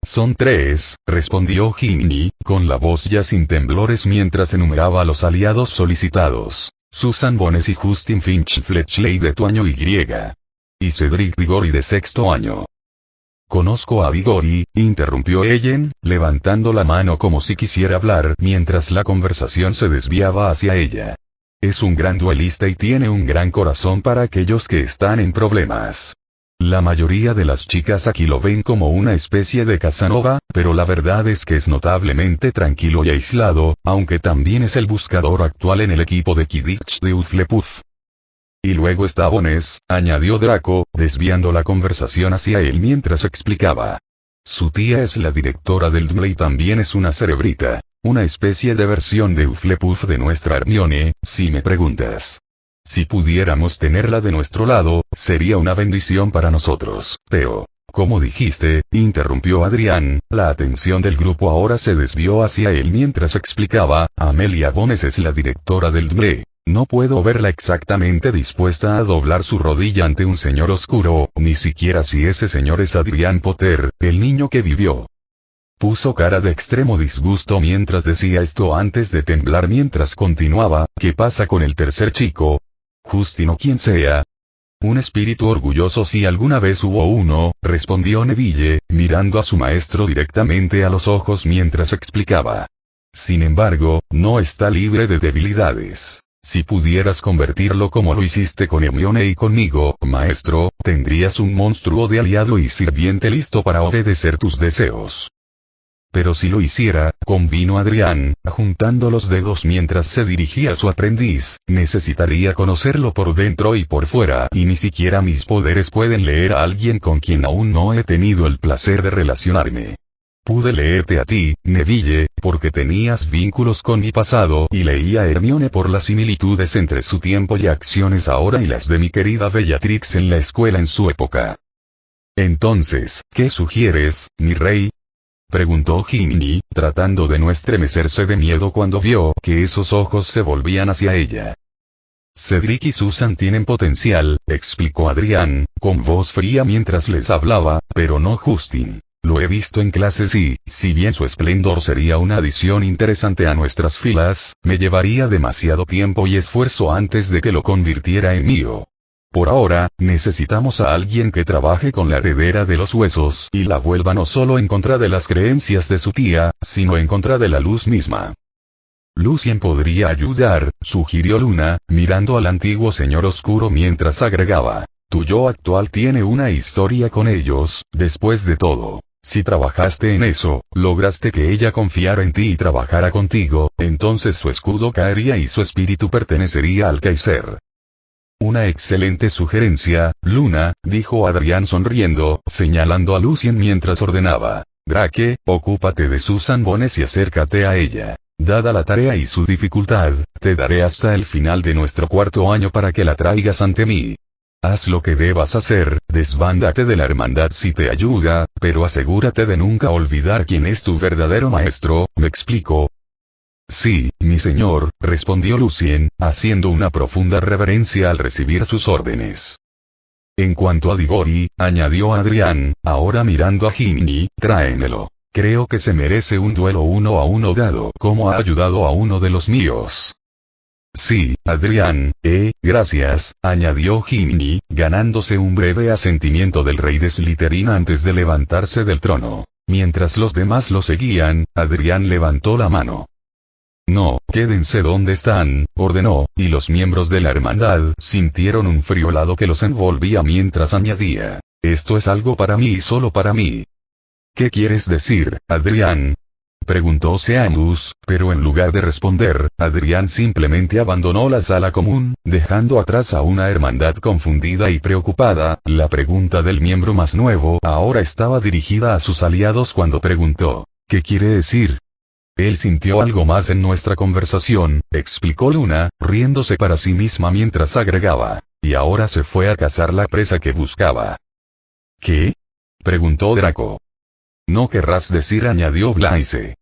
Son 3, respondió Ginny, con la voz ya sin temblores mientras enumeraba a los aliados solicitados. Susan Bones y Justin Finch Fletchley de tu año Y. Y Cedric Diggory de sexto año. Conozco a Diggory, interrumpió Ellen, levantando la mano como si quisiera hablar mientras la conversación se desviaba hacia ella. Es un gran duelista y tiene un gran corazón para aquellos que están en problemas. La mayoría de las chicas aquí lo ven como una especie de Casanova, pero la verdad es que es notablemente tranquilo y aislado, aunque también es el buscador actual en el equipo de Quidditch de Hufflepuff. Y luego está Bones, añadió Draco, desviando la conversación hacia él mientras explicaba. Su tía es la directora del Dudley y también es una cerebrita, una especie de versión de Hufflepuff de nuestra Hermione, si me preguntas. Si pudiéramos tenerla de nuestro lado, sería una bendición para nosotros, pero, como dijiste, interrumpió Adrián, la atención del grupo ahora se desvió hacia él mientras explicaba, Amelia Bones es la directora del Dudley. No puedo verla exactamente dispuesta a doblar su rodilla ante un señor oscuro, ni siquiera si ese señor es Adrián Potter, el niño que vivió. Puso cara de extremo disgusto mientras decía esto antes de temblar mientras continuaba, ¿qué pasa con el tercer chico? Justin o quien sea. Un espíritu orgulloso si alguna vez hubo uno, respondió Neville, mirando a su maestro directamente a los ojos mientras explicaba. Sin embargo, no está libre de debilidades. Si pudieras convertirlo como lo hiciste con Hermione y conmigo, maestro, tendrías un monstruo de aliado y sirviente listo para obedecer tus deseos. Pero si lo hiciera, convino Adrián, juntando los dedos mientras se dirigía a su aprendiz, necesitaría conocerlo por dentro y por fuera, y ni siquiera mis poderes pueden leer a alguien con quien aún no he tenido el placer de relacionarme. Pude leerte a ti, Neville, porque tenías vínculos con mi pasado y leí a Hermione por las similitudes entre su tiempo y acciones ahora y las de mi querida Bellatrix en la escuela en su época. Entonces, ¿qué sugieres, mi rey? Preguntó Ginny, tratando de no estremecerse de miedo cuando vio que esos ojos se volvían hacia ella. Cedric y Susan tienen potencial, explicó Adrián, con voz fría mientras les hablaba, pero no Justin. Lo he visto en clases y, si bien su esplendor sería una adición interesante a nuestras filas, me llevaría demasiado tiempo y esfuerzo antes de que lo convirtiera en mío. Por ahora, necesitamos a alguien que trabaje con la heredera de los huesos y la vuelva no solo en contra de las creencias de su tía, sino en contra de la luz misma. Lucien podría ayudar, sugirió Luna, mirando al antiguo señor oscuro mientras agregaba. Tu yo actual tiene una historia con ellos, después de todo. Si trabajaste en eso, lograste que ella confiara en ti y trabajara contigo, entonces su escudo caería y su espíritu pertenecería al Kaiser. Una excelente sugerencia, Luna, dijo Adrián sonriendo, señalando a Lucien mientras ordenaba. Drake, ocúpate de Susan Bones y acércate a ella. Dada la tarea y su dificultad, te daré hasta el final de nuestro cuarto año para que la traigas ante mí. Haz lo que debas hacer, desbándate de la hermandad si te ayuda, pero asegúrate de nunca olvidar quién es tu verdadero maestro, ¿me explico? Sí, mi señor, respondió Lucien, haciendo una profunda reverencia al recibir sus órdenes. En cuanto a Diggory, añadió Adrián, ahora mirando a Ginny, tráemelo. Creo que se merece un duelo 1 a 1 dado como ha ayudado a uno de los míos. Sí, Adrián, gracias, añadió Ginny, ganándose un breve asentimiento del rey de Slytherin antes de levantarse del trono. Mientras los demás lo seguían, Adrián levantó la mano. No, quédense donde están, ordenó, y los miembros de la hermandad sintieron un frío helado que los envolvía mientras añadía. Esto es algo para mí y solo para mí. ¿Qué quieres decir, Adrián? Preguntó Seamus, pero en lugar de responder, Adrián simplemente abandonó la sala común, dejando atrás a una hermandad confundida y preocupada. La pregunta del miembro más nuevo ahora estaba dirigida a sus aliados cuando preguntó, ¿qué quiere decir? Él sintió algo más en nuestra conversación, explicó Luna, riéndose para sí misma mientras agregaba, y ahora se fue a cazar la presa que buscaba. ¿Qué? Preguntó Draco. No querrás decir, añadió Blaise.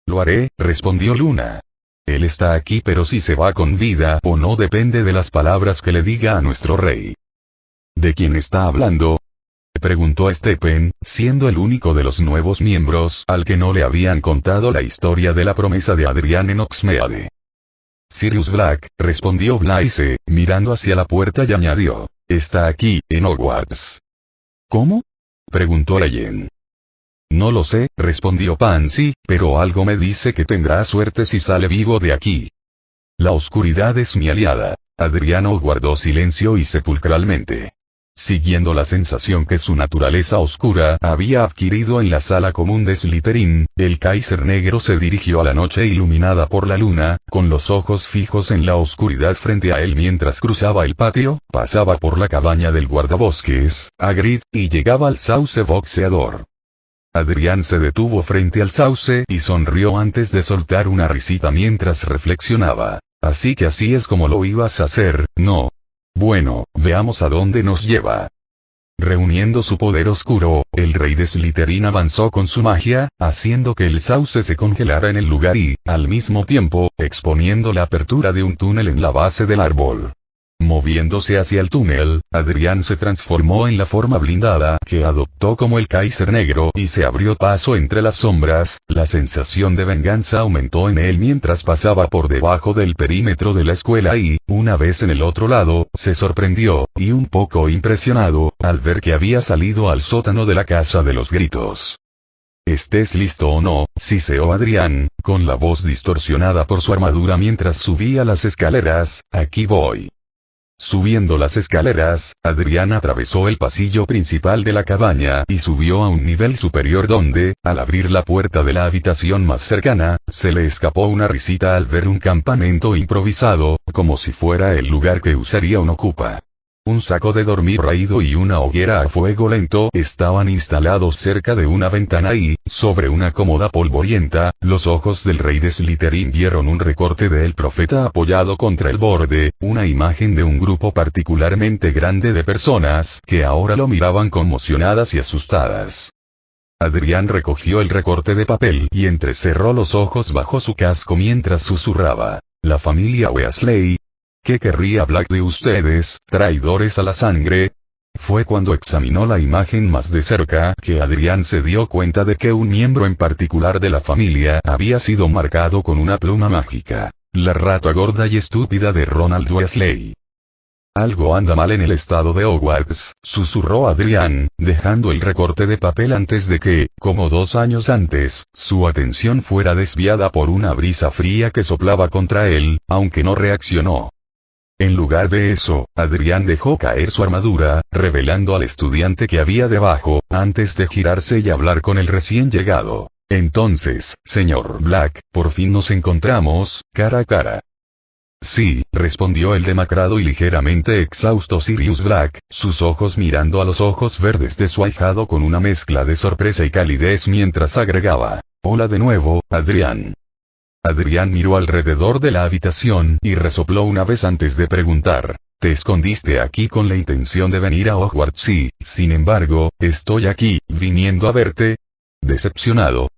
Lo haré, respondió Luna. Él está aquí, pero si se va con vida o no depende de las palabras que le diga a nuestro rey. ¿De quién está hablando? preguntó Stephen, siendo el único de los nuevos miembros al que no le habían contado la historia de la promesa de Adrian en Oxmeade. Sirius Black, respondió Blaise, mirando hacia la puerta y añadió, está aquí, en Hogwarts. ¿Cómo? Preguntó Ellen. No lo sé, respondió Pansy, pero algo me dice que tendrá suerte si sale vivo de aquí. La oscuridad es mi aliada. Adriano guardó silencio y sepulcralmente. Siguiendo la sensación que su naturaleza oscura había adquirido en la sala común de Slytherin, el Kaiser Negro se dirigió a la noche iluminada por la luna, con los ojos fijos en la oscuridad frente a él mientras cruzaba el patio, pasaba por la cabaña del guardabosques, Hagrid, y llegaba al sauce boxeador. Adrian se detuvo frente al sauce y sonrió antes de soltar una risita mientras reflexionaba. Así que así es como lo ibas a hacer, ¿no? Bueno, veamos a dónde nos lleva. Reuniendo su poder oscuro, el rey de Slytherin avanzó con su magia, haciendo que el sauce se congelara en el lugar y, al mismo tiempo, exponiendo la apertura de un túnel en la base del árbol. Moviéndose hacia el túnel, Adrian se transformó en la forma blindada que adoptó como el Kaiser Negro y se abrió paso entre las sombras. La sensación de venganza aumentó en él mientras pasaba por debajo del perímetro de la escuela y, una vez en el otro lado, se sorprendió, y un poco impresionado, al ver que había salido al sótano de la Casa de los Gritos. ¿Estés listo o no?, siseó Adrian, con la voz distorsionada por su armadura mientras subía las escaleras. Aquí voy. Subiendo las escaleras, Adrian atravesó el pasillo principal de la cabaña y subió a un nivel superior donde, al abrir la puerta de la habitación más cercana, se le escapó una risita al ver un campamento improvisado, como si fuera el lugar que usaría un ocupa. Un saco de dormir raído y una hoguera a fuego lento estaban instalados cerca de una ventana y, sobre una cómoda polvorienta, los ojos del rey de Slytherin vieron un recorte de El Profeta apoyado contra el borde, una imagen de un grupo particularmente grande de personas que ahora lo miraban conmocionadas y asustadas. Adrian recogió el recorte de papel y entrecerró los ojos bajo su casco mientras susurraba, «La familia Weasley. ¿Qué querría Black de ustedes, traidores a la sangre?» Fue cuando examinó la imagen más de cerca que Adrian se dio cuenta de que un miembro en particular de la familia había sido marcado con una pluma mágica. La rata gorda y estúpida de Ronald Weasley. Algo anda mal en el estado de Hogwarts, susurró Adrian, dejando el recorte de papel antes de que, como 2 años antes, su atención fuera desviada por una brisa fría que soplaba contra él, aunque no reaccionó. En lugar de eso, Adrian dejó caer su armadura, revelando al estudiante que había debajo, antes de girarse y hablar con el recién llegado. Entonces, señor Black, por fin nos encontramos, cara a cara. Sí, respondió el demacrado y ligeramente exhausto Sirius Black, sus ojos mirando a los ojos verdes de su ahijado con una mezcla de sorpresa y calidez mientras agregaba, hola de nuevo, Adrian. Adrian miró alrededor de la habitación y resopló una vez antes de preguntar, ¿te escondiste aquí con la intención de venir a Hogwarts? Sí, sin embargo, estoy aquí, viniendo a verte. Decepcionado.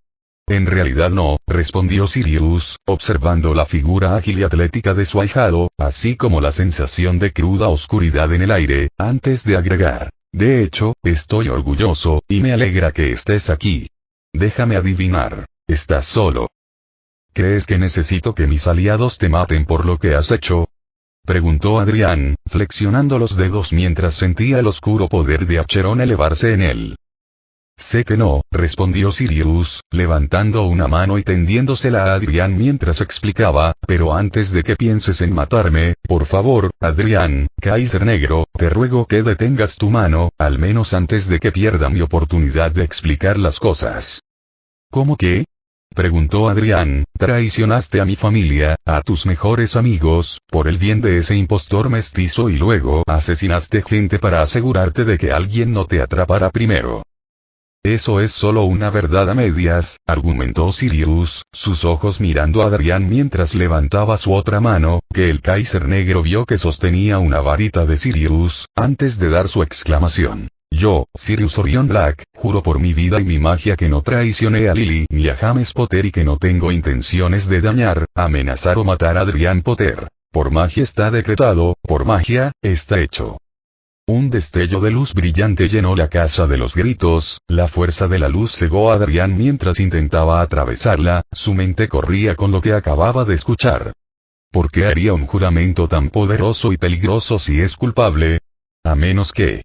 En realidad no, respondió Sirius, observando la figura ágil y atlética de su ahijado, así como la sensación de cruda oscuridad en el aire, antes de agregar, de hecho, estoy orgulloso, y me alegra que estés aquí. Déjame adivinar, estás solo. ¿Crees que necesito que mis aliados te maten por lo que has hecho? Preguntó Adrian, flexionando los dedos mientras sentía el oscuro poder de Acheron elevarse en él. Sé que no, respondió Sirius, levantando una mano y tendiéndosela a Adrian mientras explicaba, pero antes de que pienses en matarme, por favor, Adrian, Kaiser Negro, te ruego que detengas tu mano, al menos antes de que pierda mi oportunidad de explicar las cosas. ¿Cómo qué? Preguntó Adrian, traicionaste a mi familia, a tus mejores amigos, por el bien de ese impostor mestizo y luego asesinaste gente para asegurarte de que alguien no te atrapara primero. Eso es solo una verdad a medias, argumentó Sirius, sus ojos mirando a Adrian mientras levantaba su otra mano, que el Kaiser Negro vio que sostenía una varita de Sirius, antes de dar su exclamación. Yo, Sirius Orion Black, juro por mi vida y mi magia que no traicioné a Lily ni a James Potter y que no tengo intenciones de dañar, amenazar o matar a Adrian Potter. Por magia está decretado, por magia, está hecho. Un destello de luz brillante llenó la casa de los gritos, la fuerza de la luz cegó a Adrián mientras intentaba atravesarla, su mente corría con lo que acababa de escuchar. ¿Por qué haría un juramento tan poderoso y peligroso si es culpable? A menos que,